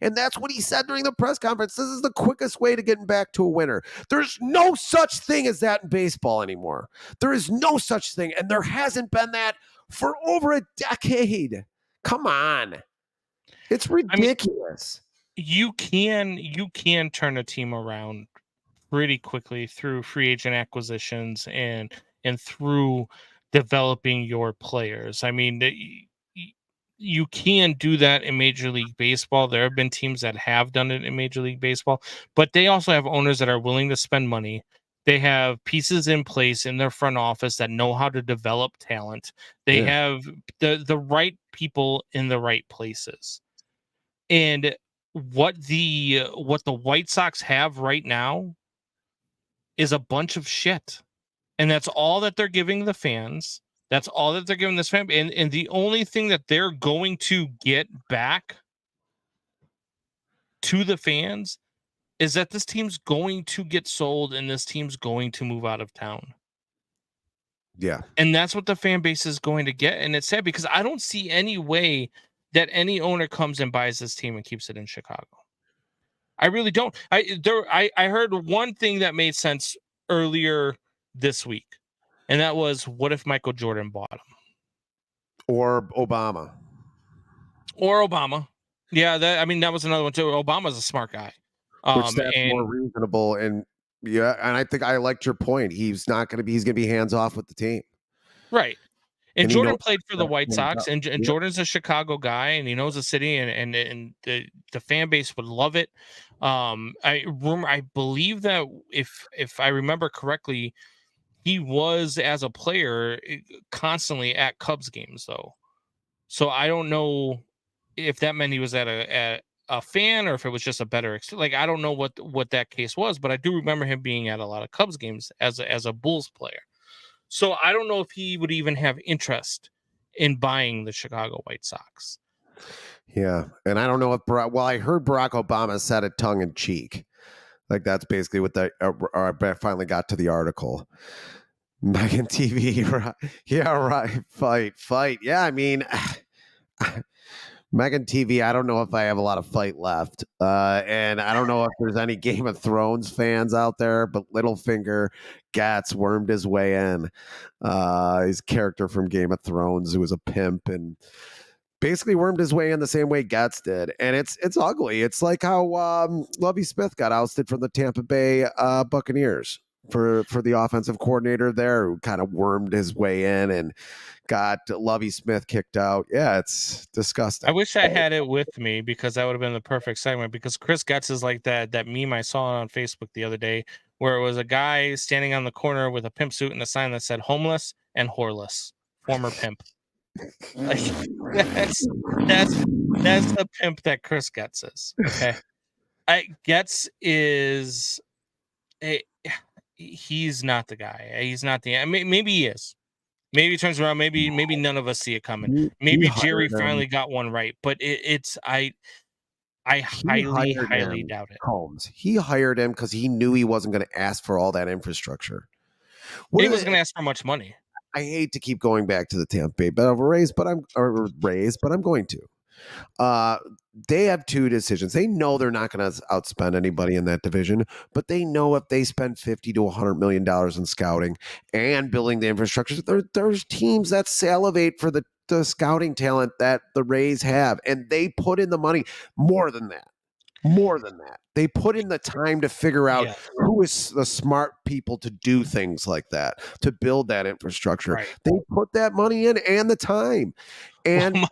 And that's what he said during the press conference. This is the quickest way to getting back to a winner. There's no such thing as that in baseball anymore. There is no such thing. And there hasn't been that for over a decade. Come on. It's ridiculous. You can turn a team around pretty quickly through free agent acquisitions and through developing your players. I mean, you can do that in Major League Baseball. There have been teams that have done it in Major League Baseball, but they also have owners that are willing to spend money. They have pieces in place in their front office that know how to develop talent. They have the right people in the right places. And what the White Sox have right now is a bunch of shit. And that's all that they're giving the fans. That's all that they're giving this fan. And the only thing that they're going to get back to the fans is that this team's going to get sold and this team's going to move out of town. Yeah. And that's what the fan base is going to get. And it's sad because I don't see any way that any owner comes and buys this team and keeps it in Chicago. I really don't. I heard one thing that made sense earlier this week. And that was, what if Michael Jordan bought him? Or Obama. Yeah, that was another one too. Obama's a smart guy. Which that's more reasonable. And I think I liked your point. He's going to be hands off with the team. Right. And Jordan played for the White Sox, and Jordan's a Chicago guy, and he knows the city, and the fan base would love it. I believe that if I remember correctly, he was, as a player, constantly at Cubs games, though. So I don't know if that meant he was at a fan or if it was just a better like, I don't know what that case was, but I do remember him being at a lot of Cubs games as a Bulls player. So I don't know if he would even have interest in buying the Chicago White Sox. Yeah, and I don't know if I heard Barack Obama said it tongue in cheek. Like, that's basically what I finally got to the article. Megan TV, right? Yeah, right. Fight. Yeah, I mean, Megan TV, I don't know if I have a lot of fight left. And I don't know if there's any Game of Thrones fans out there, but Littlefinger Gats wormed his way in. His character from Game of Thrones, who was a pimp and basically wormed his way in the same way Gats did. And it's ugly. It's like how Lovie Smith got ousted from the Tampa Bay Buccaneers for the offensive coordinator there, who kind of wormed his way in and got Lovie Smith kicked out. Yeah, it's disgusting. I wish I had it with me, because that would have been the perfect segment, because Chris Getz is like that meme I saw on Facebook the other day where it was a guy standing on the corner with a pimp suit and a sign that said homeless and whoreless, former pimp. Like, that's the pimp that Chris Getz is. Okay. Getz is he's not the guy. He's not the, maybe he is. Maybe he turns around. Maybe none of us see it coming. Maybe Jerry finally got one right, but I highly doubt it. Holmes. He hired him because he knew he wasn't going to ask for all that infrastructure. He wasn't going to ask for much money. I hate to keep going back to the Tampa Bay Rays, but I'm going to. They have two decisions. They know they're not going to outspend anybody in that division, but they know if they spend $50 to $100 million in scouting and building the infrastructure, there's teams that salivate for the scouting talent that the Rays have, and they put in the money. More than that. They put in the time to figure out who is the smart people to do things like that, to build that infrastructure. Right. They put that money in and the time. And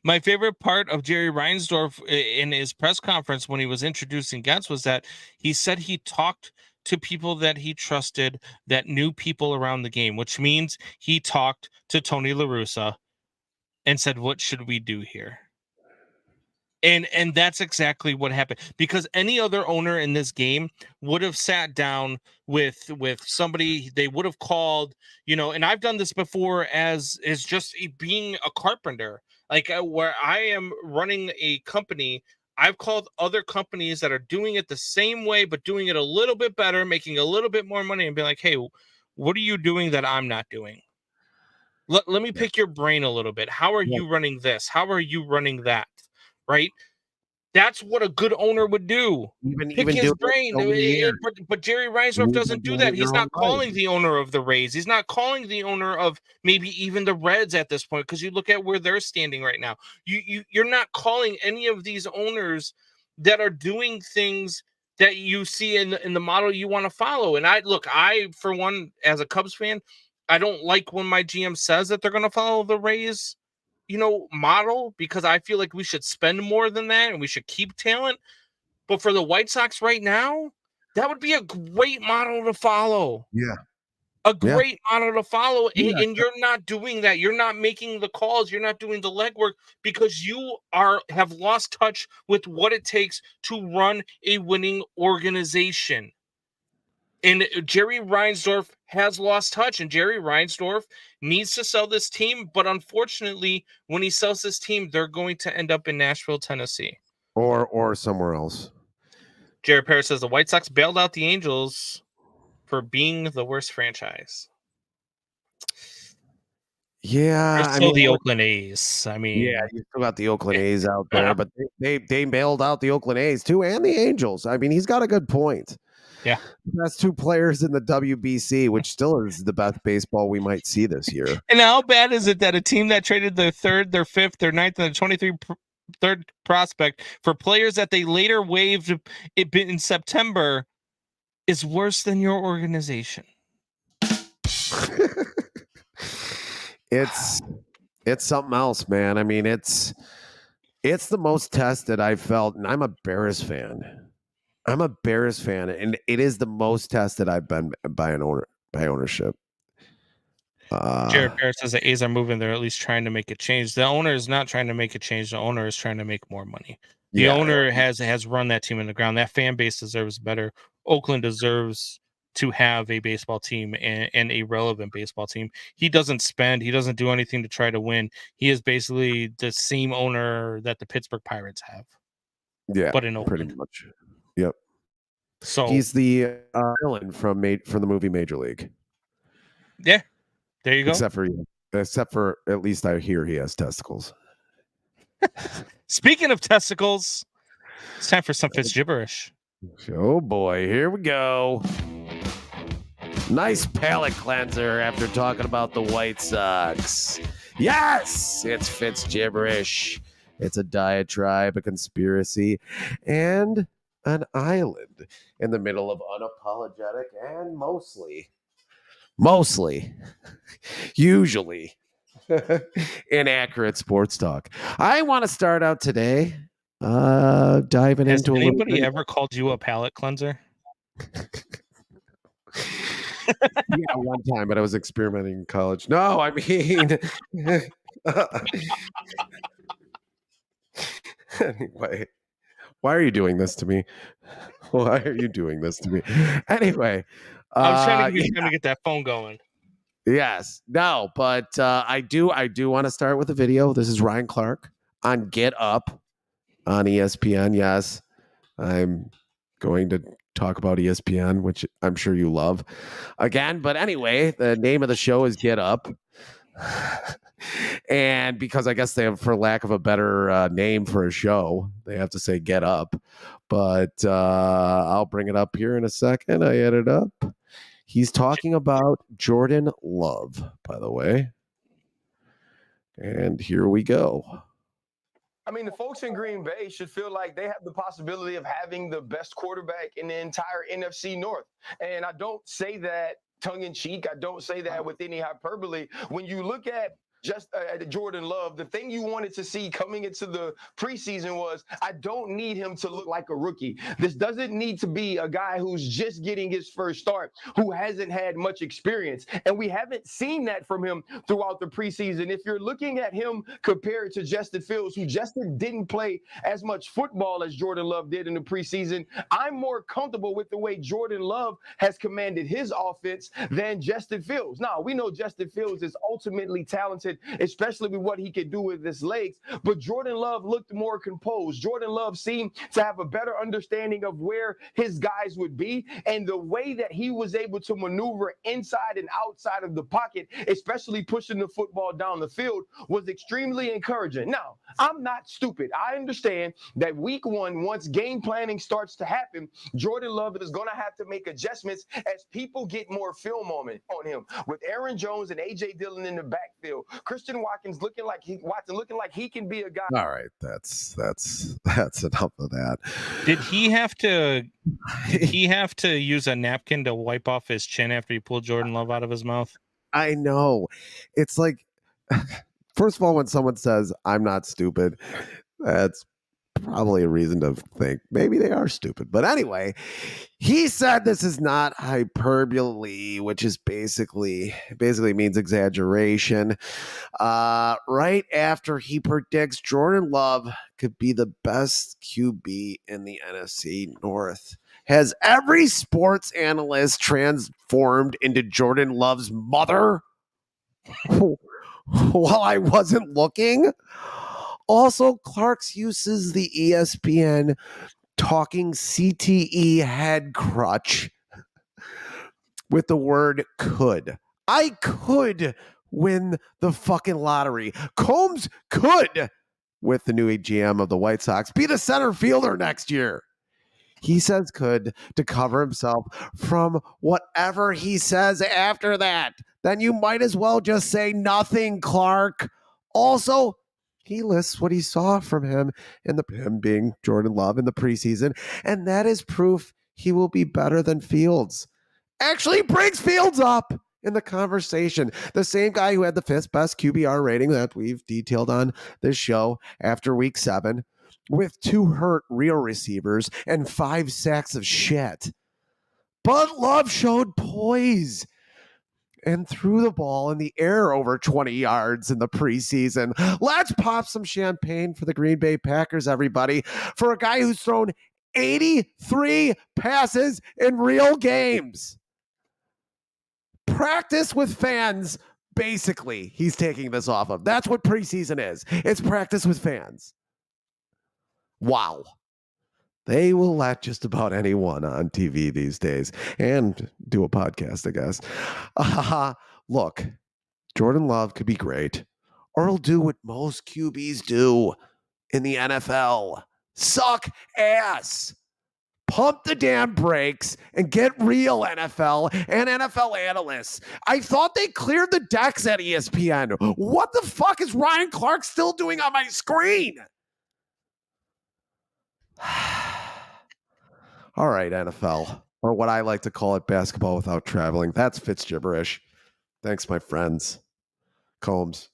my favorite part of Jerry Reinsdorf in his press conference when he was introducing Getz was that he said he talked to people that he trusted, that knew people around the game, which means he talked to Tony La Russa and said, what should we do here? And that's exactly what happened, because any other owner in this game would have sat down with somebody. They would have called, and I've done this before as just being a carpenter, like where I am running a company. I've called other companies that are doing it the same way, but doing it a little bit better, making a little bit more money, and be like, hey, what are you doing that I'm not doing? Let me pick your brain a little bit. How are you running this? How are you running that? Right? That's what a good owner would do. Pick his brain. But Jerry Reinsdorf doesn't do that. He's not calling the owner of the Rays. He's not calling the owner of maybe even the Reds at this point, because you look at where they're standing right now. You're not calling any of these owners that are doing things that you see in the model you want to follow. And I, for one, as a Cubs fan, I don't like when my GM says that they're going to follow the Rays model, because I feel like we should spend more than that and we should keep talent. But for the White Sox right now, that would be a great model to follow. Yeah. A great model to follow. And you're not doing that. You're not making the calls. You're not doing the legwork, because you have lost touch with what it takes to run a winning organization. And Jerry Reinsdorf has lost touch, and Jerry Reinsdorf needs to sell this team. But unfortunately, when he sells this team, they're going to end up in Nashville, Tennessee. Or somewhere else. Jared Parrish says the White Sox bailed out the Angels for being the worst franchise. Yeah. The Oakland A's. You still got the Oakland A's out there, but they bailed out the Oakland A's too, and the Angels. I mean, he's got a good point. Yeah. Best two players in the WBC, which still is the best baseball we might see this year. And how bad is it that a team that traded their third, their fifth, their ninth, and their 23rd prospect for players that they later waived in September is worse than your organization? It's something else, man. I mean, it's the most tested I've felt, and I'm a Bears fan. And it is the most tested I've been by ownership. Jared Parrish says the A's are moving. They're at least trying to make a change. The owner is not trying to make a change. The owner is trying to make more money. The owner has run that team in the ground. That fan base deserves better. Oakland deserves to have a baseball team and a relevant baseball team. He doesn't spend. He doesn't do anything to try to win. He is basically the same owner that the Pittsburgh Pirates have. Yeah, but in Oakland. Pretty much. Yep. So he's the villain from the movie Major League. Yeah, there you go. Except for at least I hear he has testicles. Speaking of testicles, it's time for some Fitz gibberish. Oh boy, here we go. Nice palate cleanser after talking about the White Sox. Yes, it's Fitz gibberish. It's a diatribe, a conspiracy, and an island in the middle of unapologetic and usually inaccurate sports talk. I want to start out today diving Has into anybody ever called you a palate cleanser? Yeah, one time, but I was experimenting in college. No, I mean anyway, why are you doing this to me? Why are you doing this to me? Anyway, I was trying to get that phone going. Yes, no, but I do want to start with a video. This is Ryan Clark on Get Up on ESPN. Yes, I'm going to talk about ESPN, which I'm sure you love again. But anyway, the name of the show is Get Up. And because I guess they have, for lack of a better name for a show, they have to say Get Up. But I'll bring it up here in a second. I edit up. He's talking about Jordan Love, by the way. And here we go. I mean, the folks in Green Bay should feel like they have the possibility of having the best quarterback in the entire NFC North. And I don't say that tongue in cheek. I don't say that with any hyperbole. When you look at just Jordan Love, the thing you wanted to see coming into the preseason was, I don't need him to look like a rookie. This doesn't need to be a guy who's just getting his first start, who hasn't had much experience. And we haven't seen that from him throughout the preseason. If you're looking at him compared to Justin Fields, who Justin didn't play as much football as Jordan Love did in the preseason, I'm more comfortable with the way Jordan Love has commanded his offense than Justin Fields. Now, we know Justin Fields is ultimately talented, especially with what he can do with his legs, but Jordan Love looked more composed. Jordan Love seemed to have a better understanding of where his guys would be, and the way that he was able to maneuver inside and outside of the pocket, especially pushing the football down the field, was extremely encouraging. Now, I'm not stupid. I understand that week one, once game planning starts to happen, Jordan Love is going to have to make adjustments as people get more film on him. With Aaron Jones and A.J. Dillon in the backfield, Christian Watkins looking like he can be a guy. All right, that's enough of that. Did he have to use a napkin to wipe off his chin after he pulled Jordan Love out of his mouth? I know. It's like, first of all, when someone says, I'm not stupid, that's probably a reason to think maybe they are stupid. But anyway, he said this is not hyperbole, which is basically means exaggeration. Right after he predicts Jordan Love could be the best QB in the NFC North. Has every sports analyst transformed into Jordan Love's mother while I wasn't looking? Also, Clark's uses the ESPN talking CTE head crutch with the word could. I could win the fucking lottery. Combs could, with the new GM of the White Sox, be the center fielder next year. He says could to cover himself from whatever he says after that. Then you might as well just say nothing, Clark. Also, he lists what he saw from him him being Jordan Love in the preseason, and that is proof he will be better than Fields. Actually brings Fields up in the conversation. The same guy who had the 5th best QBR rating that we've detailed on this show after week 7, with 2 hurt real receivers and 5 sacks of shit. But Love showed poise and threw the ball in the air over 20 yards in the preseason. Let's pop some champagne for the Green Bay Packers, everybody, for a guy who's thrown 83 passes in real games. Practice with fans, basically, he's taking this off of. That's what preseason is. It's practice with fans. Wow. They will let just about anyone on TV these days and do a podcast, I guess. Look, Jordan Love could be great, or he'll do what most QBs do in the NFL. Suck ass. Pump the damn brakes and get real, NFL and NFL analysts. I thought they cleared the decks at ESPN. What the fuck is Ryan Clark still doing on my screen? All right, NFL, or what I like to call it, basketball without traveling. That's Fitz gibberish. Thanks, my friends. Combs.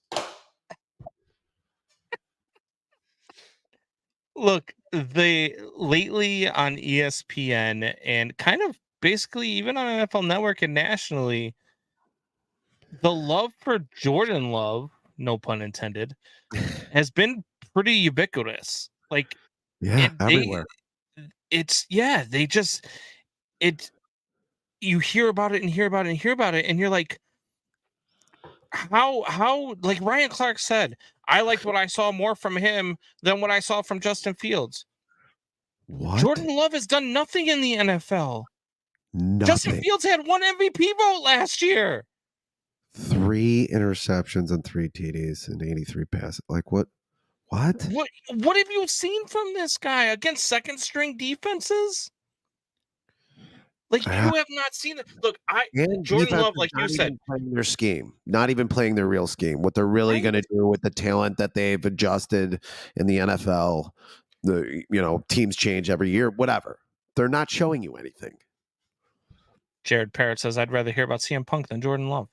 Look, lately on ESPN and kind of basically even on NFL Network and nationally, the love for Jordan Love, no pun intended, has been pretty ubiquitous. Like, everywhere. You hear about it and hear about it and hear about it, and you're like, how like Ryan Clark said, I liked what I saw more from him than what I saw from Justin Fields. What? Jordan Love has done nothing in the NFL. Nothing. Justin Fields had 1 MVP vote last year. 3 interceptions and 3 TDs and 83 passes. Like what? What have you seen from this guy against second string defenses? Like, you have not seen it. Look, Jordan Love, like you said, playing their scheme, not even playing their real scheme. What they're really going to do with the talent that they've adjusted in the NFL, teams change every year, whatever. They're not showing you anything. Jared Parrott says, I'd rather hear about CM Punk than Jordan Love.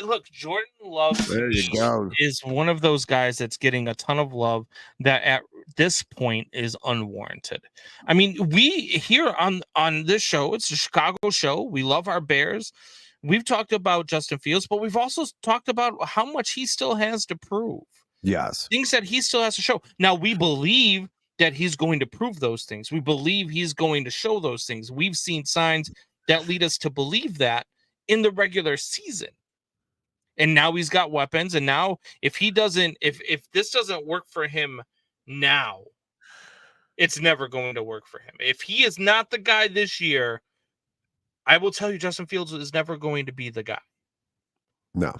Look, Jordan Love There you go. is one of those guys that's getting a ton of love that at this point is unwarranted. I mean, we here on this show, it's a Chicago show. We love our Bears. We've talked about Justin Fields, but we've also talked about how much he still has to prove. Yes. Things that he still has to show. Now, we believe that he's going to prove those things. We believe he's going to show those things. We've seen signs that lead us to believe that in the regular season. And now he's got weapons. And now if this doesn't work for him now, it's never going to work for him. If he is not the guy this year, I will tell you Justin Fields is never going to be the guy. No.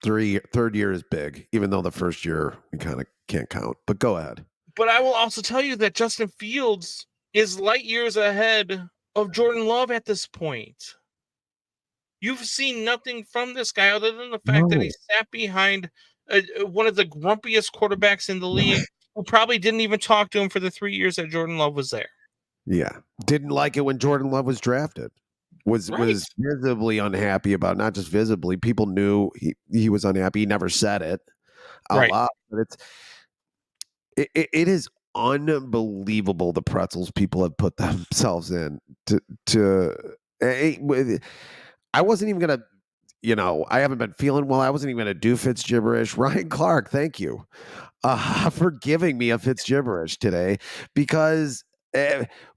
Third year is big, even though the first year we kind of can't count. But go ahead. But I will also tell you that Justin Fields is light years ahead of Jordan Love at this point. You've seen nothing from this guy other than the fact that he sat behind one of the grumpiest quarterbacks in the league who probably didn't even talk to him for the 3 years that Jordan Love was there. Yeah. Didn't like it when Jordan Love was drafted. Was visibly unhappy about, not just visibly, people knew he was unhappy. He never said it out loud. But it is unbelievable the pretzels people have put themselves in I wasn't even going to, I haven't been feeling well. I wasn't even going to do Fitz gibberish. Ryan Clark, thank you for giving me a Fitz gibberish today, because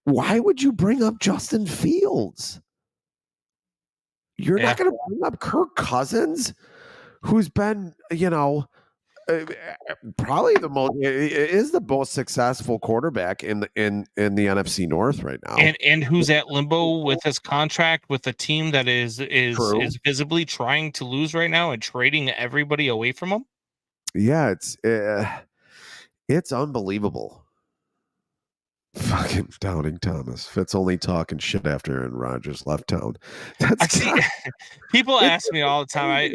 why would you bring up Justin Fields? You're not going to bring up Kirk Cousins, who's been, probably the most successful quarterback in the NFC North right now, and who's at limbo with his contract with a team that is visibly trying to lose right now and trading everybody away from him. Yeah, it's unbelievable. Fucking Doubting Thomas. Fitz only talking shit after Aaron Rodgers left town. People ask me all the time.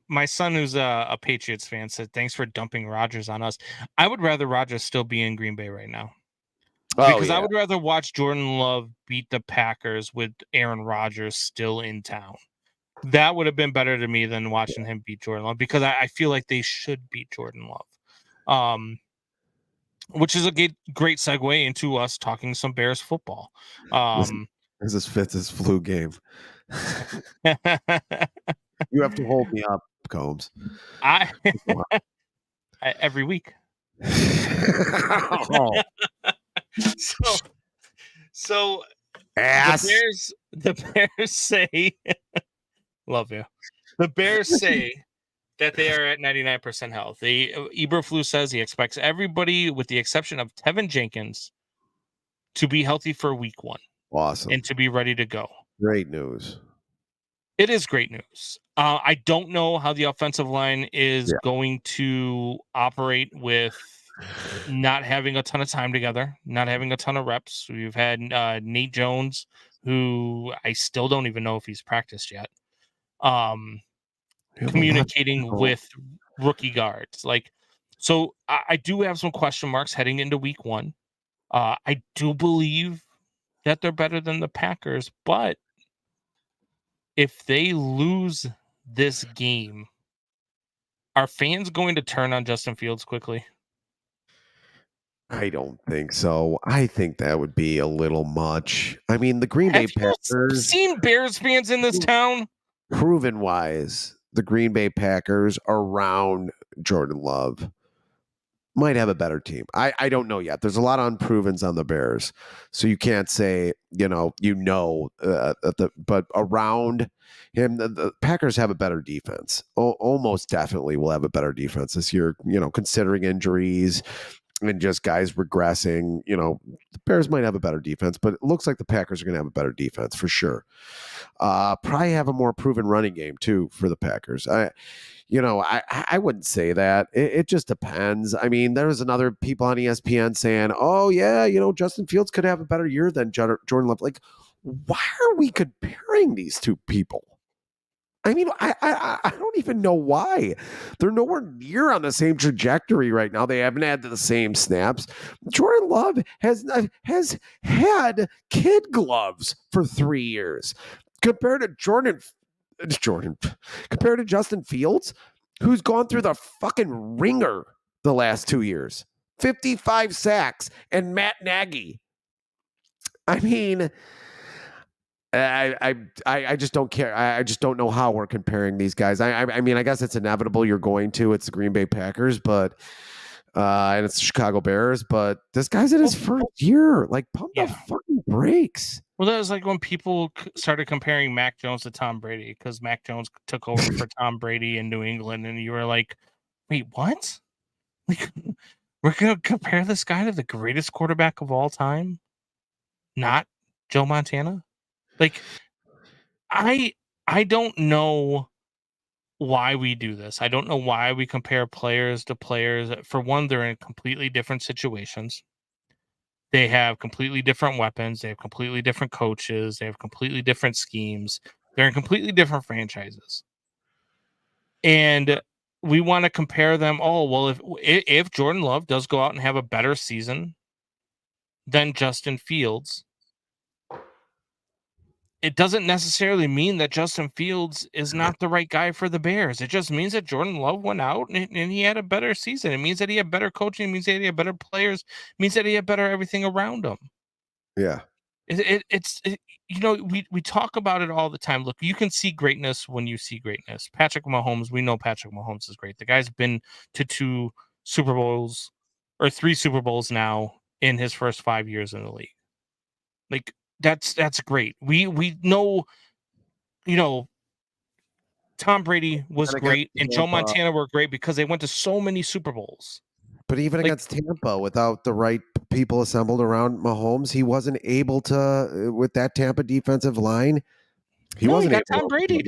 My son, who's a Patriots fan, said, "Thanks for dumping Rodgers on us." I would rather Rodgers still be in Green Bay right now, because I would rather watch Jordan Love beat the Packers with Aaron Rodgers still in town. That would have been better to me than watching him beat Jordan Love, because I feel like they should beat Jordan Love. Which is a great segue into us talking some Bears football. This is Fitz's flu game. You have to hold me up, Combs. Every week. So ass. The Bears say, love you. The Bears say that they are at 99% health. Eberflus says he expects everybody, with the exception of Tevin Jenkins, to be healthy for week 1. Awesome. And to be ready to go. Great news. It is great news. I don't know how the offensive line is going to operate with not having a ton of time together, not having a ton of reps. We've had Nate Jones, who I still don't even know if he's practiced yet. Communicating with rookie guards. So I do have some question marks heading into week 1. I do believe that they're better than the Packers, but if they lose this game, are fans going to turn on Justin Fields quickly? I don't think so. I think that would be a little much. I mean, the Green Bay Packers. Seen Bears fans in this town? Proven wise, the Green Bay Packers around Jordan Love might have a better team. I don't know yet. There's a lot of unprovens on the Bears, so you can't say but around him, the Packers have a better defense. Almost definitely will have a better defense this year. Considering injuries and just guys regressing, the Bears might have a better defense, but it looks like the Packers are going to have a better defense for sure. Probably have a more proven running game too for the Packers. I wouldn't say that. It just depends. I mean, there was another people on ESPN saying, "Oh yeah, Justin Fields could have a better year than Jordan Love." Like, why are we comparing these two people? I mean, I don't even know why. They're nowhere near on the same trajectory right now. They haven't had the same snaps. Jordan Love has had kid gloves for 3 years compared to Jordan compared to Justin Fields, who's gone through the fucking ringer the last 2 years. 55 sacks and Matt Nagy. I mean, I just don't care. I just don't know how we're comparing these guys. I mean, I guess it's inevitable you're going to. It's the Green Bay Packers, but and it's the Chicago Bears, but this guy's in his first year. Like, pump the fucking brakes. Well, that was like when people started comparing Mac Jones to Tom Brady because Mac Jones took over for Tom Brady in New England, and you were like, wait, what? Like, we're going to compare this guy to the greatest quarterback of all time? Not Joe Montana? Like, I don't know why we do this. I don't know why we compare players to players. For one, they're in completely different situations. They have completely different weapons. They have completely different coaches. They have completely different schemes. They're in completely different franchises. And we want to compare them. Oh, well, if Jordan Love does go out and have a better season than Justin Fields, it doesn't necessarily mean that Justin Fields is not the right guy for the Bears. It just means that Jordan Love went out and he had a better season. It means that he had better coaching. It means that he had better players. It means that he had better everything around him. Yeah. It's you know, we talk about it all the time. Look, you can see greatness when you see greatness. Patrick Mahomes, we know Patrick Mahomes is great. The guy's been to 2 Super Bowls or 3 Super Bowls now in his first 5 years in the league. Like, that's great. We know, you know, Tom Brady was great and Joe Montana were great because they went to so many Super Bowls. But even against Tampa, without the right people assembled around Mahomes, he wasn't able to, with that Tampa defensive line. He wasn't got able Tom Brady.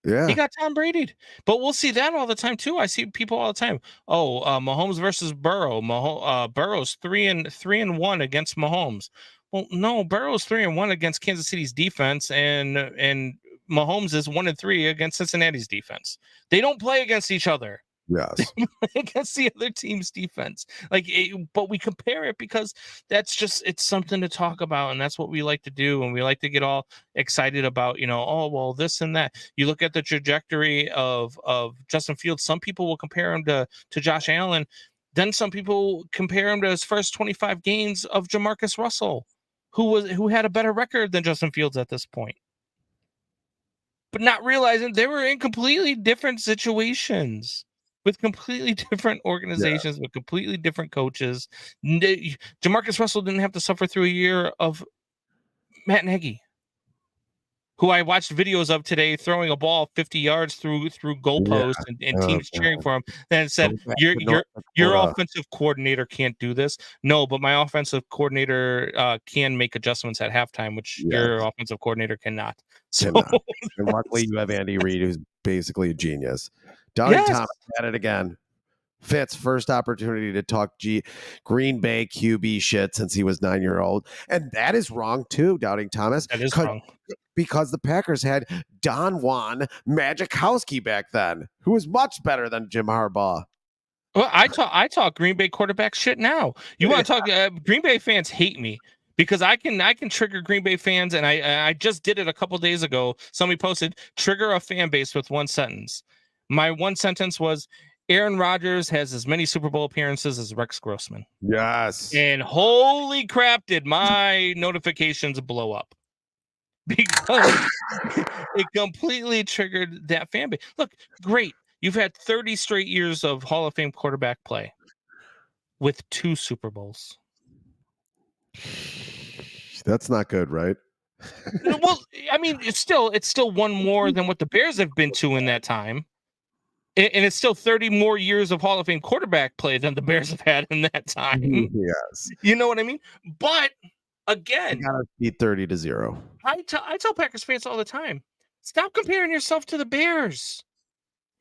Yeah. He got Tom Brady. But we'll see that all the time too. I see people all the time. Oh, Mahomes versus Burrow. Burrow's 3-1 against Mahomes. Well, no, Burrow's 3-1 against Kansas City's defense, and Mahomes is 1-3 against Cincinnati's defense. They don't play against each other. Yes. Against the other team's defense. But we compare it because it's something to talk about, and that's what we like to do, and we like to get all excited about, oh, well, this and that. You look at the trajectory of Justin Fields. Some people will compare him to Josh Allen. Then some people compare him to his first 25 games of Jamarcus Russell, who had a better record than Justin Fields at this point. But not realizing they were in completely different situations with completely different organizations, with completely different coaches. Jamarcus Russell didn't have to suffer through a year of Matt Nagy, who I watched videos of today throwing a ball 50 yards through goalposts and teams cheering for him. Then it said, your offensive coordinator can't do this. No, but my offensive coordinator can make adjustments at halftime, which your offensive coordinator cannot. So, and luckily you have Andy Reid, who's basically a genius. Doubting Thomas at it again. Fitz, first opportunity to talk Green Bay QB shit since he was 9-year-old. And that is wrong too, Doubting Thomas. That is wrong. Because the Packers had Don Juan Majkowski back then, who was much better than Jim Harbaugh. Well, I talk Green Bay quarterback shit now. You want to talk? Green Bay fans hate me because I can trigger Green Bay fans, and I just did it a couple days ago. Somebody posted, trigger a fan base with one sentence. My one sentence was, Aaron Rodgers has as many Super Bowl appearances as Rex Grossman. Yes. And holy crap, did my notifications blow up. Because it completely triggered that fan base. Look, great. You've had 30 straight years of Hall of Fame quarterback play with 2 Super Bowls. That's not good, right? Well, I mean, it's still one more than what the Bears have been to in that time. And it's still 30 more years of Hall of Fame quarterback play than the Bears have had in that time. Yes. You know what I mean? But again, you gotta beat 30-0. I tell Packers fans all the time, stop comparing yourself to the Bears.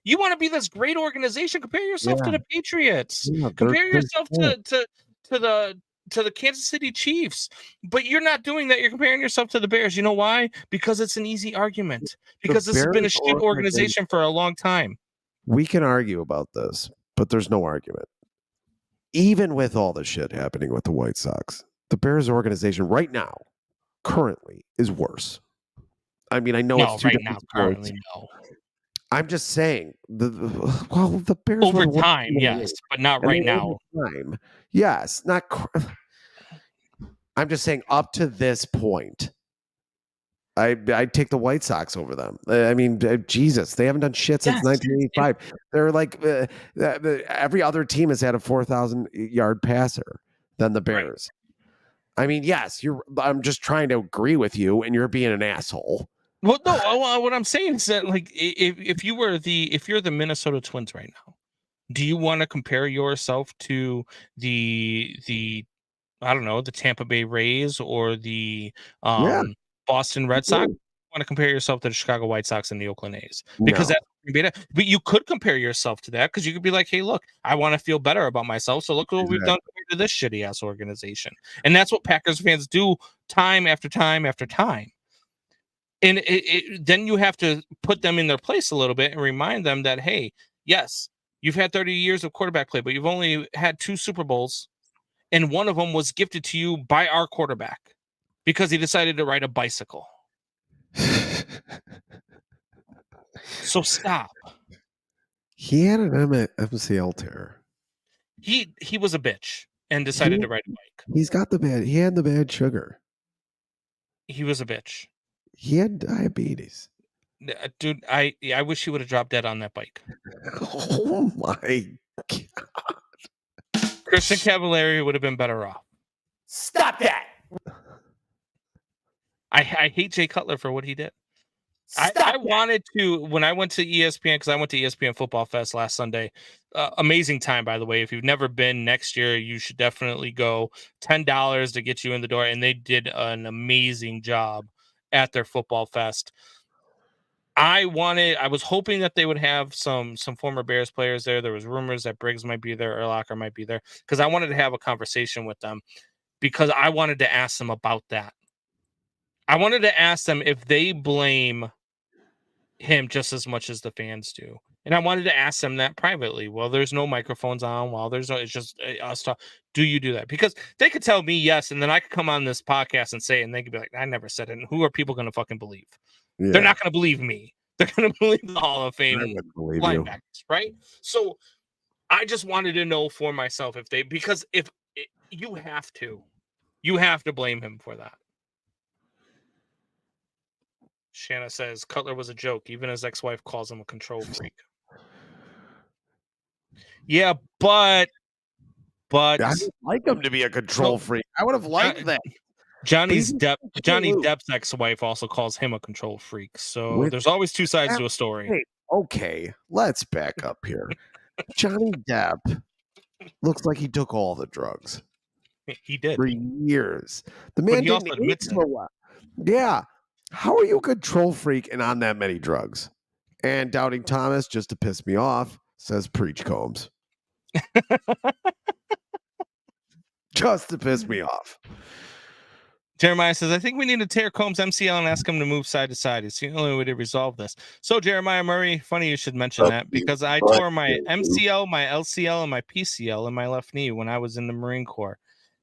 You want to be this great organization, compare yourself to the Patriots. Compare yourself to the Kansas City Chiefs. But you're not doing that. You're comparing yourself to the Bears. You know why? Because it's an easy argument. Because this has been a shit organization for a long time. We can argue about this, but there's no argument. Even with all the shit happening with the White Sox, the Bears organization right now, currently, is worse. I mean, I know No, it's two right different now, currently, sports. no. I'm just saying the Bears Over were the worst time, team in the yes, league. but not And right then now. over time, yes, not. I'm just saying up to this point, I'd take the White Sox over them. I mean, Jesus, they haven't done shit since Yes. 1985. They're like every other team has had a 4,000 yard passer than the Bears. I mean, yes, I'm just trying to agree with you, and you're being an asshole. Well, no, what I'm saying is that, like, if you're the Minnesota Twins right now, do you want to compare yourself to the I don't know, the Tampa Bay Rays or the Boston Red Sox? You want to compare yourself to the Chicago White Sox and the Oakland A's because but you could compare yourself to that because you could be like, hey, look, I want to feel better about myself, so look what we've done to this shitty ass organization, and that's what Packers fans do time after time after time. And then you have to put them in their place a little bit and remind them that, hey, yes, you've had 30 years of quarterback play, but you've only had 2 Super Bowls, and one of them was gifted to you by our quarterback because he decided to ride a bicycle. So stop. He had an MCL tear. He was a bitch and decided to ride a bike. He had the bad sugar. He was a bitch. He had diabetes. Dude, I wish he would have dropped dead on that bike. Oh my God. Christian Cavallari would have been better off. Stop that. I hate Jay Cutler for what he did. I wanted to, when I went to ESPN, because I went to ESPN Football Fest last Sunday. Amazing time, by the way. If you've never been, next year you should definitely go. $10 to get you in the door, and they did an amazing job at their Football Fest. I was hoping that they would have some former Bears players there. There was rumors that Briggs might be there, Urlacher might be there, because I wanted to have a conversation with them because I wanted to ask them about that. I wanted to ask them if they blame him just as much as the fans do. And I wanted to ask them that privately. Well, there's no microphones on. Well, there's no, it's just us talk. Do you do that? Because they could tell me yes, and then I could come on this podcast and say it, and they could be like, I never said it. And who are people going to fucking believe? Yeah. They're not going to believe me. They're going to believe the Hall of Fame linebackers, right? So I just wanted to know for myself because you have to blame him for that. Shanna says Cutler was a joke. Even his ex-wife calls him a control freak. Yeah, but I would like him to be a control freak. I would have liked that. Johnny Depp's ex-wife also calls him a control freak. So there's always two sides to a story. Okay, let's back up here. Johnny Depp looks like he took all the drugs. He did for years. The man he also admits for a while. Yeah. How are you a control freak and on that many drugs? And Doubting Thomas, just to piss me off, says preach Combs. Just to piss me off. Jeremiah says, I think we need to tear Combs' MCL and ask him to move side to side. It's the only way to resolve this. So, Jeremiah Murray, funny you should mention that because I tore my MCL, my LCL, and my PCL in my left knee when I was in the Marine Corps.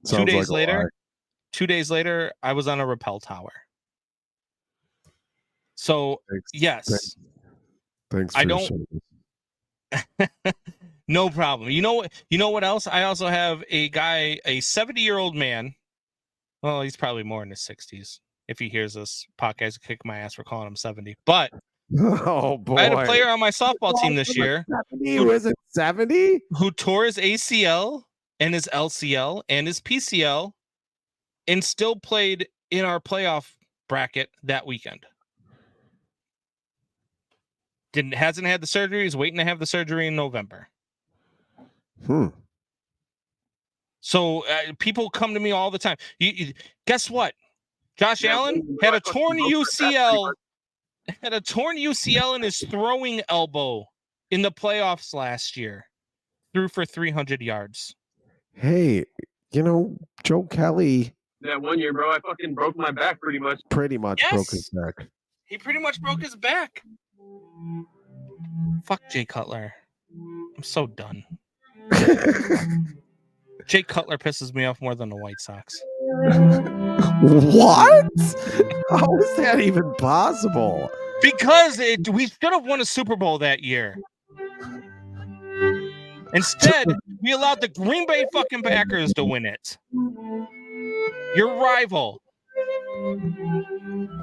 2 days later, I was on a rappel tower. So, yes. Thanks. I don't. No problem. You know what else? I also have a 70-year-old man. Well, he's probably more in his 60s. If he hears this podcast, kick my ass for calling him 70. But oh boy, I had a player on my softball team this year. 70? Was it 70? Who tore his ACL and his LCL and his PCL and still played in our playoff bracket that weekend. Hasn't had the surgery. He's waiting to have the surgery in November. So people come to me all the time. Guess what? Josh Allen had a torn UCL. Had a torn UCL in his throwing elbow in the playoffs last year. Threw for 300 yards. Hey, Joe Kelly. That 1 year, bro, I fucking broke my back pretty much. Yes. Broke his back. He pretty much broke his back. Fuck Jay Cutler. I'm so done. Jay Cutler pisses me off more than the White Sox. What? How is that even possible? Because we should have won a Super Bowl that year. Instead, we allowed the Green Bay fucking Packers to win it. Your rival.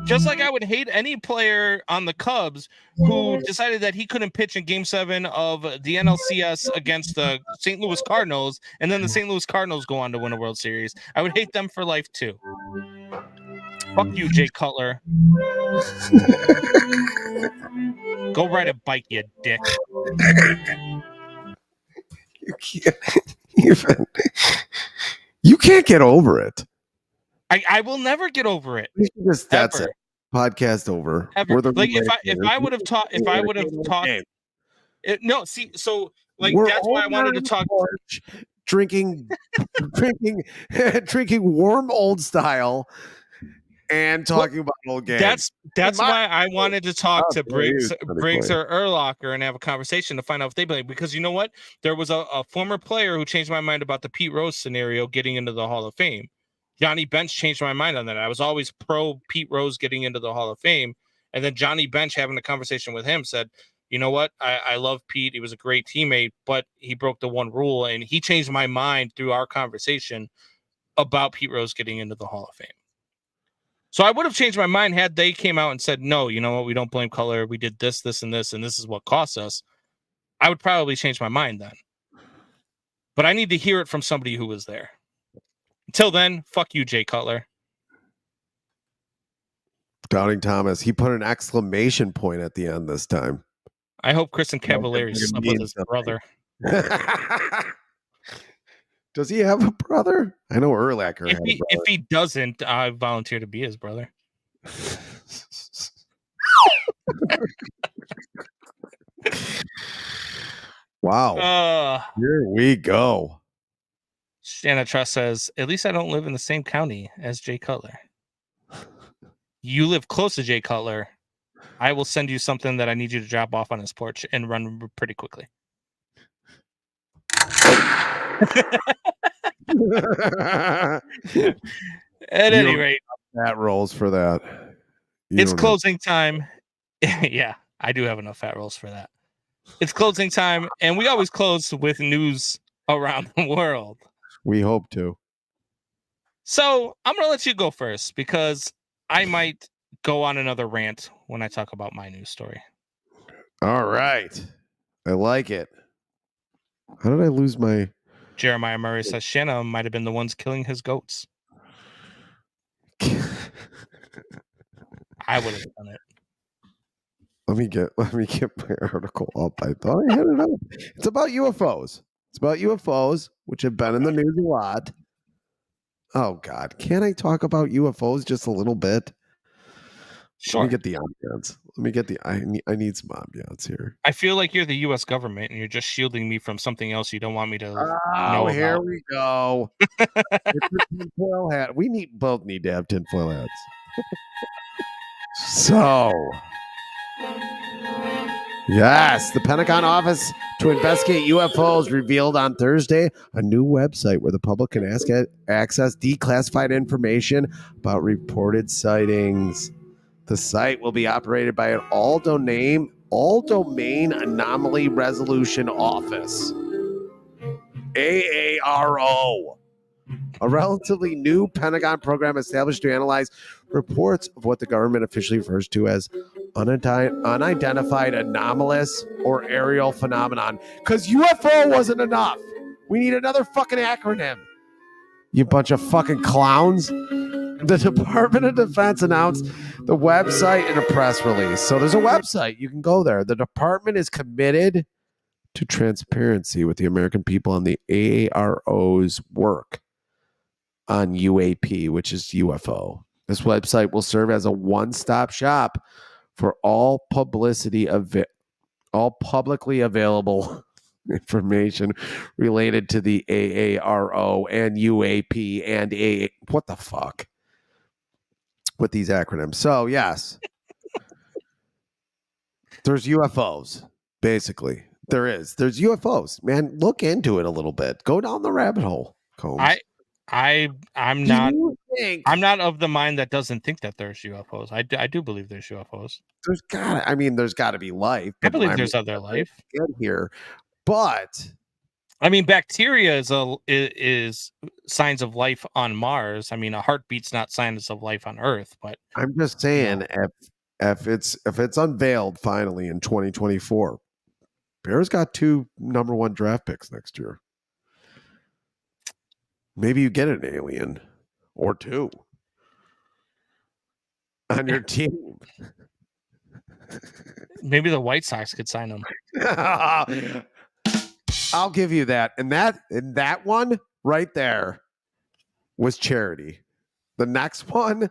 Just like I would hate any player on the Cubs who decided that he couldn't pitch in Game 7 of the NLCS against the St. Louis Cardinals, and then the St. Louis Cardinals go on to win a World Series. I would hate them for life, too. Fuck you, Jay Cutler. Go ride a bike, you dick. You can't get over it. I will never get over it. That's it. Podcast over. Like if I would have talked, no. See, so like that's why I wanted to talk. Drinking warm old style. And talking about old games. That's why I wanted to talk to Briggs or Urlacher and have a conversation to find out if they believe. Because you know what? There was a former player who changed my mind about the Pete Rose scenario getting into the Hall of Fame. Johnny Bench changed my mind on that. I was always pro Pete Rose getting into the Hall of Fame. And then Johnny Bench, having a conversation with him, said, you know what? I love Pete. He was a great teammate, but he broke the one rule. And he changed my mind through our conversation about Pete Rose getting into the Hall of Fame. So I would have changed my mind had they came out and said, no, you know what? We don't blame color. We did this, this, and this, and this is what cost us. I would probably change my mind then. But I need to hear it from somebody who was there. Until then, fuck you, Jay Cutler. Doubting Thomas. He put an exclamation point at the end this time. I hope Kristen Cavallari slept with his brother. Does he have a brother? I know Urlacher had a brother. If he doesn't, I volunteer to be his brother. Wow. Here we go. Shanna Trust says, at least I don't live in the same county as Jay Cutler. You live close to Jay Cutler. I will send you something that I need you to drop off on his porch and run pretty quickly. At any rate, fat rolls for that. It's closing time. Yeah, I do have enough fat rolls for that. It's closing time, and we always close with news around the world. We hope to. So I'm going to let you go first because I might go on another rant when I talk about my news story. All right. I like it. How did I lose my... Jeremiah Murray says Shanna might have been the ones killing his goats. I would have done it. Let me get my article up. I thought I had it up. It's about UFOs. It's about UFOs, which have been in the news a lot. Oh God, can't I talk about UFOs just a little bit? Sure. Let me get the ambiance. I need some ambiance here. I feel like you're the U.S. government and you're just shielding me from something else you don't want me to know here about. We go. Tinfoil hat. We both need to have tinfoil hats. So, yes, the Pentagon Office to Investigate UFOs revealed on Thursday a new website where the public can access declassified information about reported sightings. The site will be operated by an all-domain anomaly resolution office, AARO, a relatively new Pentagon program established to analyze reports of what the government officially refers to as unidentified anomalous or aerial phenomenon. Because UFO wasn't enough. We need another fucking acronym. You bunch of fucking clowns. The Department of Defense announced the website in a press release. So there's a website. You can go there. The department is committed to transparency with the American people on the AARO's work on UAP, which is UFO. This website will serve as a one-stop shop for all publicly available information related to the AARO and UAP and what the fuck with these acronyms. So yes, there's UFOs. Basically, there's UFOs. Man, look into it a little bit. Go down the rabbit hole, Combs. I'm not think I'm not of the mind that doesn't think that there's UFOs. I do believe there's UFOs. there's got to be life. I But believe there's other life. Get here, but I mean, bacteria is signs of life on Mars. I mean, a heartbeat's not signs of life on Earth, but I'm just saying, if it's unveiled finally in 2024, Bears got 2 number 1 draft picks next year. Maybe you get an alien or 2 on your team. Maybe the White Sox could sign them. I'll give you that. And that one right there was charity. The next one,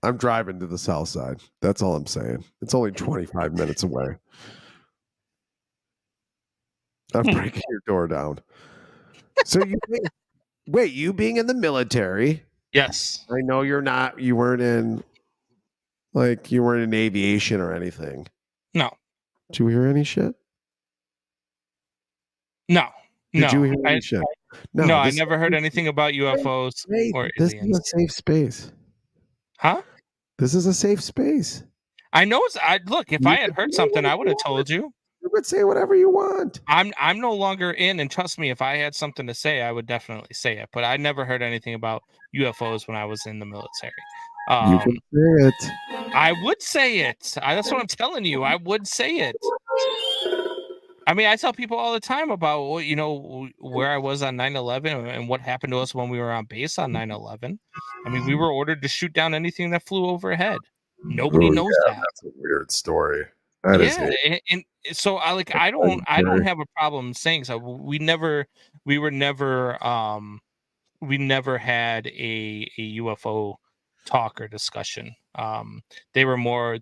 I'm driving to the south side. That's all I'm saying. It's only 25 minutes away. I'm breaking your door down. So you being in the military. Yes. I know you weren't in aviation or anything. No. Did you hear any shit? No. Did you hear any shit? No, I never heard anything about UFOs or this aliens. is a safe space. Huh? This is a safe space. I know look, if I had heard something, I would have told you. You would say whatever you want. I'm no longer in, and trust me, if I had something to say, I would definitely say it. But I never heard anything about UFOs when I was in the military. You can say it. I would say it. That's what I'm telling you. I would say it. I mean, I tell people all the time about where I was on 9/11 and what happened to us when we were on base on 9/11. I mean, we were ordered to shoot down anything that flew overhead. Nobody knows that. That's a weird story. And so I don't have a problem saying so. We never had a UFO talk or discussion. They were more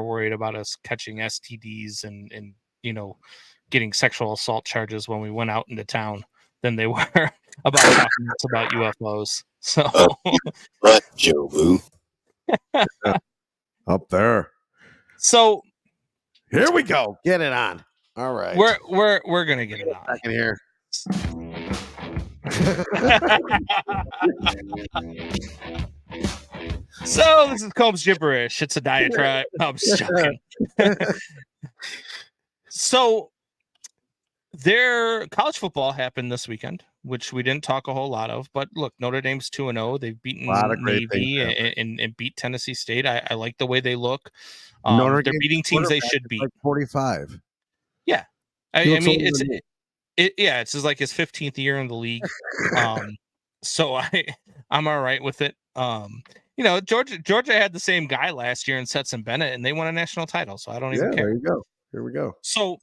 worried about us catching STDs and getting sexual assault charges when we went out into town than they were about talking to us about UFOs. So but Joe Boo. Up there. So here we go. Get it on. All right. We're gonna get it on. Back in here. So this is Combs gibberish. It's a diatribe. I'm just joking. So their college football happened this weekend, which we didn't talk a whole lot of. But look, Notre Dame's 2-0. They've beaten Navy and beat Tennessee State. I like the way they look. They're beating teams they should beat. Like 45. Yeah, I mean it's just like his 15th year in the league. So I'm all right with it. Georgia had the same guy last year in Stetson Bennett, and they won a national title. So I don't even care. There you go. Here we go. So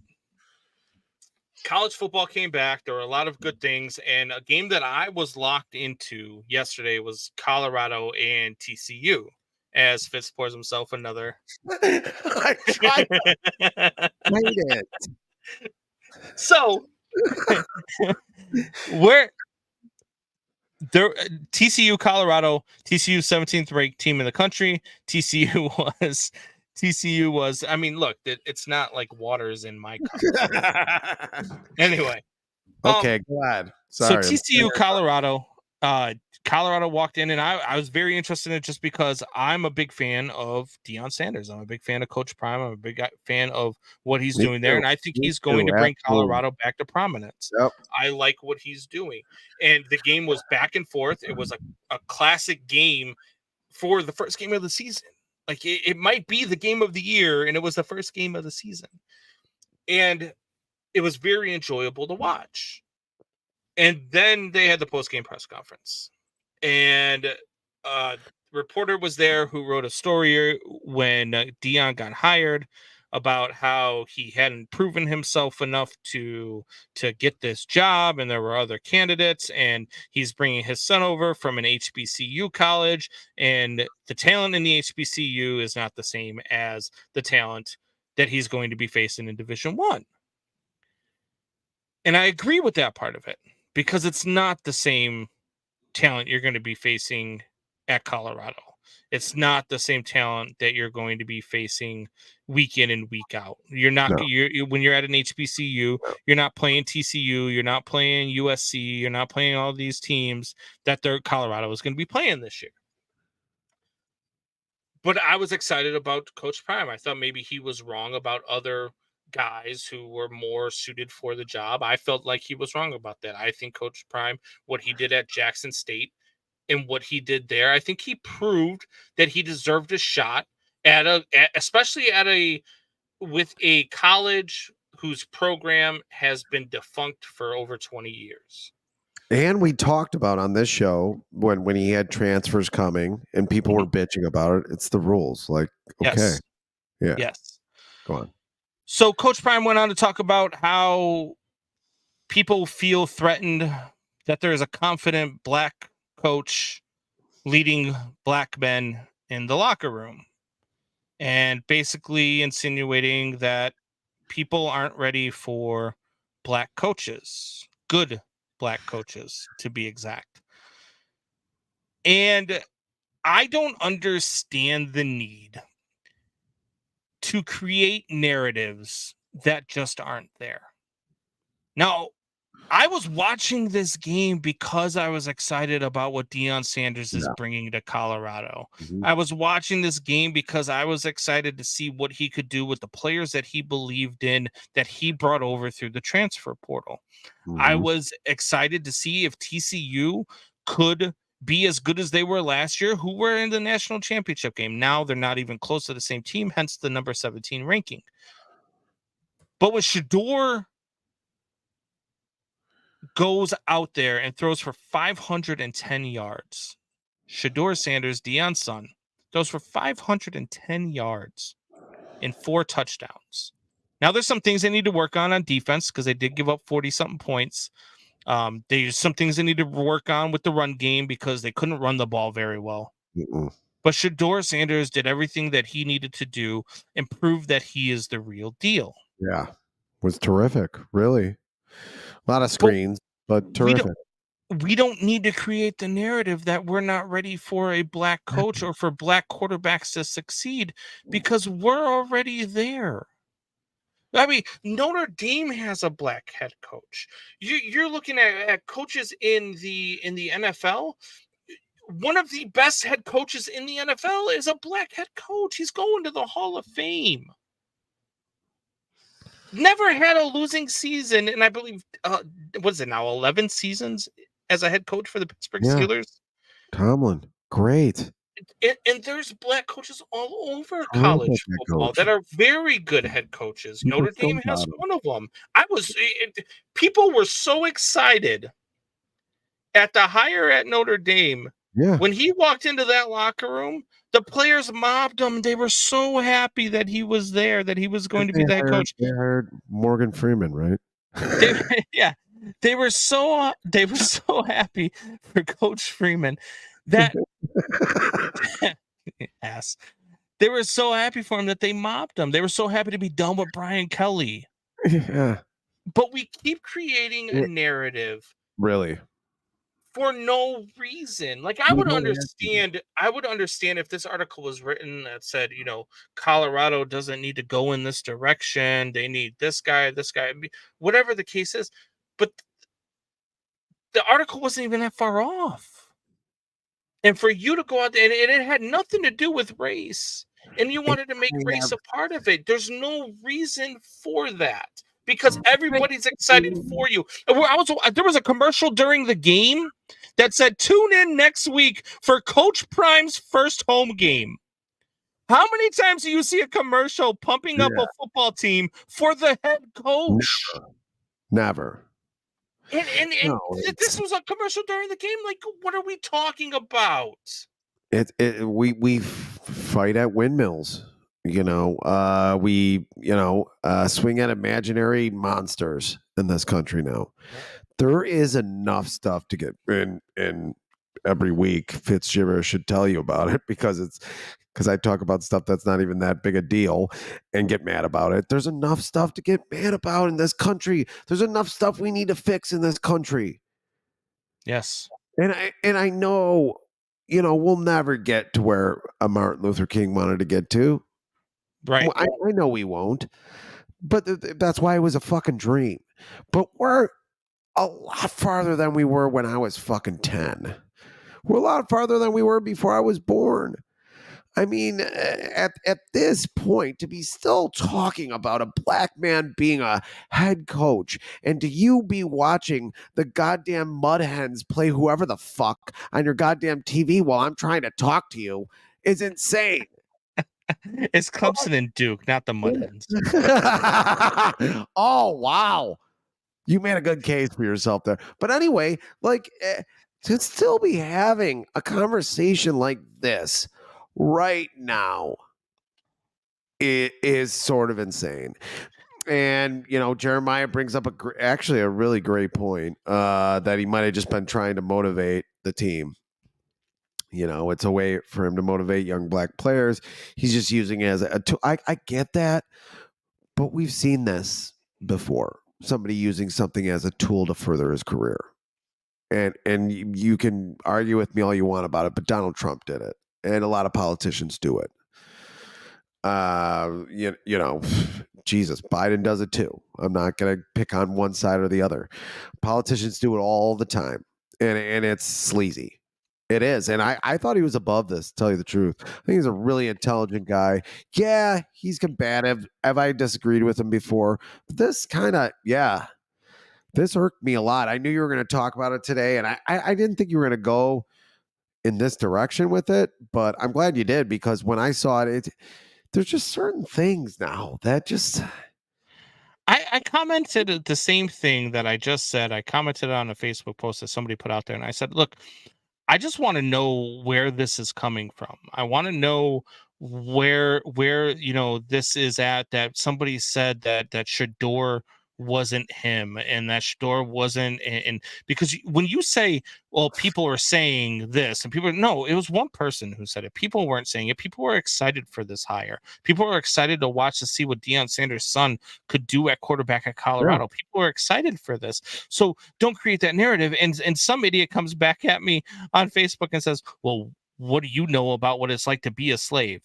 college football came back. There were a lot of good things, and a game that I was locked into yesterday was Colorado and TCU. As Fitz pours himself another. I tried to hate it. So where there TCU Colorado, TCU 17th ranked team in the country. TCU was I mean, look, it's not like water's in my cup. Anyway. Okay, go ahead. Sorry. So TCU Colorado. Colorado walked in, and I was very interested in it just because I'm a big fan of Deion Sanders. I'm a big fan of Coach Prime. I'm a big fan of what he's doing there, and I think he's going to bring Colorado back to prominence. Yep. I like what he's doing. And the game was back and forth. It was a classic game for the first game of the season. Like, it might be the game of the year, and it was the first game of the season. And it was very enjoyable to watch. And then they had the post-game press conference. And a reporter was there who wrote a story when Deion got hired about how he hadn't proven himself enough to get this job, and there were other candidates, and he's bringing his son over from an HBCU college, and the talent in the HBCU is not the same as the talent that he's going to be facing in Division I. And I agree with that part of it, because it's not the same talent you're going to be facing at Colorado. It's not the same talent that you're going to be facing week in and week out. You're not when you're at an HBCU, you're not playing TCU, you're not playing USC, you're not playing all these teams that Colorado is going to be playing this year. But I was excited about Coach Prime. I thought maybe he was wrong about other guys who were more suited for the job. I felt like he was wrong about that. I think Coach Prime, what he did at Jackson State and what he did there, I think he proved that he deserved a shot especially with a college whose program has been defunct for over 20 years. And we talked about on this show when he had transfers coming and people were bitching about it. It's the rules. Like, okay. Yes. Yeah. Yes. Go on. So Coach Prime went on to talk about how people feel threatened that there is a confident black coach leading black men in the locker room, and basically insinuating that people aren't ready for black coaches, good black coaches to be exact. And I don't understand the need to create narratives that just aren't there. Now, I was watching this game because I was excited about what Deion Sanders is bringing to Colorado. I was watching this game because I was excited to see what he could do with the players that he believed in, that he brought over through the transfer portal. I was excited to see if TCU could be as good as they were last year, who were in the national championship game. Now they're not even close to the same team, hence the number 17 ranking. But with Shedeur goes out there and throws for 510 yards. Shedeur Sanders, Deion's son, throws for 510 yards and 4 touchdowns. Now, there's some things they need to work on defense because they did give up 40-something points. There's some things they need to work on with the run game because they couldn't run the ball very well. But Shedeur Sanders did everything that he needed to do and proved that he is the real deal. Yeah, was terrific, really. A lot of screens, but terrific. We don't need to create the narrative that we're not ready for a black coach or for black quarterbacks to succeed because we're already there. I mean, Notre Dame has a black head coach. You're looking at coaches in the NFL. One of the best head coaches in the NFL is a black head coach. He's going to the Hall of Fame. Never had a losing season, and I believe, what is it now, 11 seasons as a head coach for the Pittsburgh Steelers? Tomlin, great. And there's black coaches all over college football that are very good head coaches. Notre Dame has one of them. People were so excited at the hire at Notre Dame. When he walked into that locker room, the players mobbed him. They were so happy that he was there, that he was going to be the head coach. They hired Morgan Freeman, right? They were so happy for Coach Freeman that ass. They were so happy for him that they mobbed him. They were so happy to be done with Brian Kelly. Yeah. But we keep creating a narrative. Really? For no reason. Like I would understand if this article was written that said, Colorado doesn't need to go in this direction. They need this guy, whatever the case is. But the article wasn't even that far off. And for you to go out there, and it had nothing to do with race, and you wanted to make race a part of it. There's no reason for that because everybody's excited for you. There was a commercial during the game that said, tune in next week for Coach Prime's first home game. How many times do you see a commercial pumping up a football team for the head coach? Never. And this was a commercial during the game. Like, what are we talking about? We fight at windmills. We swing at imaginary monsters in this country now. There is enough stuff to get in every week. Fitz should tell you about it because I talk about stuff that's not even that big a deal and get mad about it. There's enough stuff to get mad about in this country. There's enough stuff we need to fix in this country. Yes. And I know we'll never get to where a Martin Luther King wanted to get to. Right. I know we won't, but that's why it was a fucking dream. But we're a lot farther than we were when I was fucking 10. We're a lot farther than we were before I was born. I mean, at this point, to be still talking about a black man being a head coach and to you be watching the goddamn mud hens play whoever the fuck on your goddamn TV while I'm trying to talk to you is insane. It's Clemson and Duke, not the mud hens. Oh, wow. You made a good case for yourself there. But anyway, like, to still be having a conversation like this right now, it is sort of insane. And Jeremiah brings up actually a really great point that he might have just been trying to motivate the team. It's a way for him to motivate young black players. He's just using it as a tool. I get that, but we've seen this before. Somebody using something as a tool to further his career. And you can argue with me all you want about it, but Donald Trump did it. And a lot of politicians do it. Jesus, Biden does it too. I'm not going to pick on one side or the other. Politicians do it all the time. And it's sleazy. It is. And I thought he was above this, to tell you the truth. I think he's a really intelligent guy. Yeah, he's combative. Have I disagreed with him before? But this this irked me a lot. I knew you were going to talk about it today, and I didn't think you were going to go in this direction with it, but I'm glad you did, because when I saw it, there's just certain things now that just... I commented the same thing that I just said. I commented on a Facebook post that somebody put out there, and I said, look, I just want to know where this is coming from. I want to know where this is at, that somebody said that Shador wasn't him and that Shador wasn't, and because when you say, well, people are saying this and no, it was one person who said it. People weren't saying it. People were excited for this hire. People were excited to watch to see what Deion Sanders' son could do at quarterback at Colorado. Yeah. People are excited for this. So don't create that narrative. And some idiot comes back at me on Facebook and says, well, what do you know about what it's like to be a slave?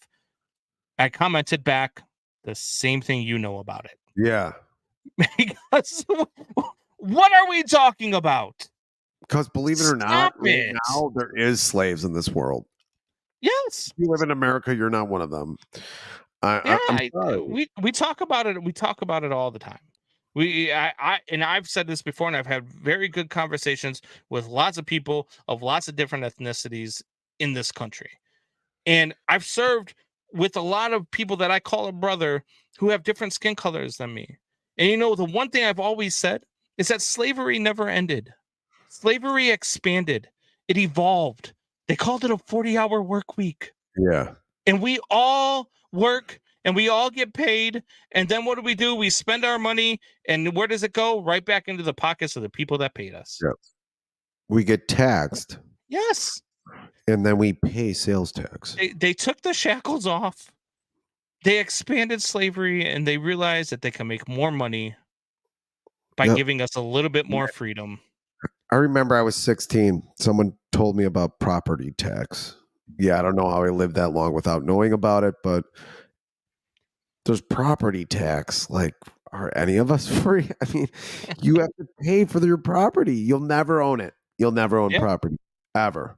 I commented back the same thing you know about it. Yeah. Because what are we talking about? Because believe it or not, right now there is slaves in this world. Yes. If you live in America, you're not one of them. We talk about it. We talk about it all the time. I've said this before, and I've had very good conversations with lots of people of lots of different ethnicities in this country. And I've served with a lot of people that I call a brother who have different skin colors than me. And the one thing I've always said is that slavery never ended. Slavery expanded. It evolved. They called it a 40-hour work week. Yeah. And we all work and we all get paid. And then what do? We spend our money. And where does it go? Right back into the pockets of the people that paid us. Yep. We get taxed. Yes. And then we pay sales tax. They took the shackles off. They expanded slavery, and they realized that they can make more money by giving us a little bit more freedom. I remember I was 16. Someone told me about property tax. Yeah, I don't know how I lived that long without knowing about it, but there's property tax. Like, are any of us free? I mean, you have to pay for your property. You'll never own it. You'll never own property. Ever.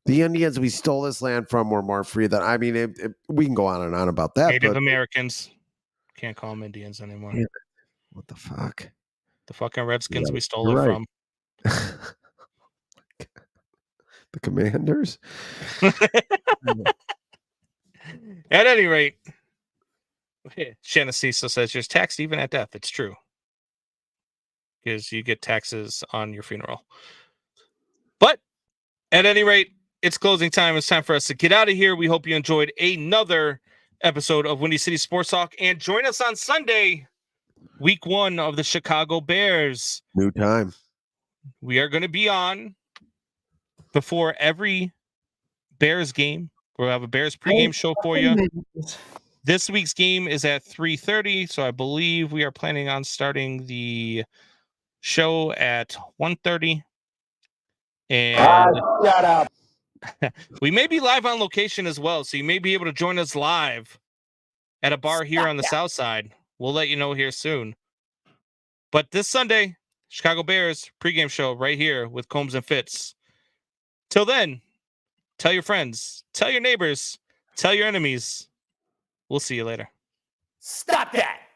The Indians we stole this land from were more free than, we can go on and on about that. Native Americans. Can't call them Indians anymore. Yeah. What the fuck? The fucking Redskins we stole it from. The Commanders? At any rate, Shanna Cecil says you're taxed even at death. It's true. Because you get taxes on your funeral. But at any rate, it's closing time. It's time for us to get out of here. We hope you enjoyed another episode of Windy City Sports Talk. And join us on Sunday, week 1 of the Chicago Bears. New time. We are going to be on before every Bears game. We'll have a Bears pregame show for you. This week's game is at 3:30, so I believe we are planning on starting the show at 1:30. And shut up. We may be live on location as well, so you may be able to join us live at a bar here on the South Side. We'll let you know here soon. But this Sunday, Chicago Bears pregame show right here with Combs and Fitz. Till then, tell your friends, tell your neighbors, tell your enemies. We'll see you later. Stop that.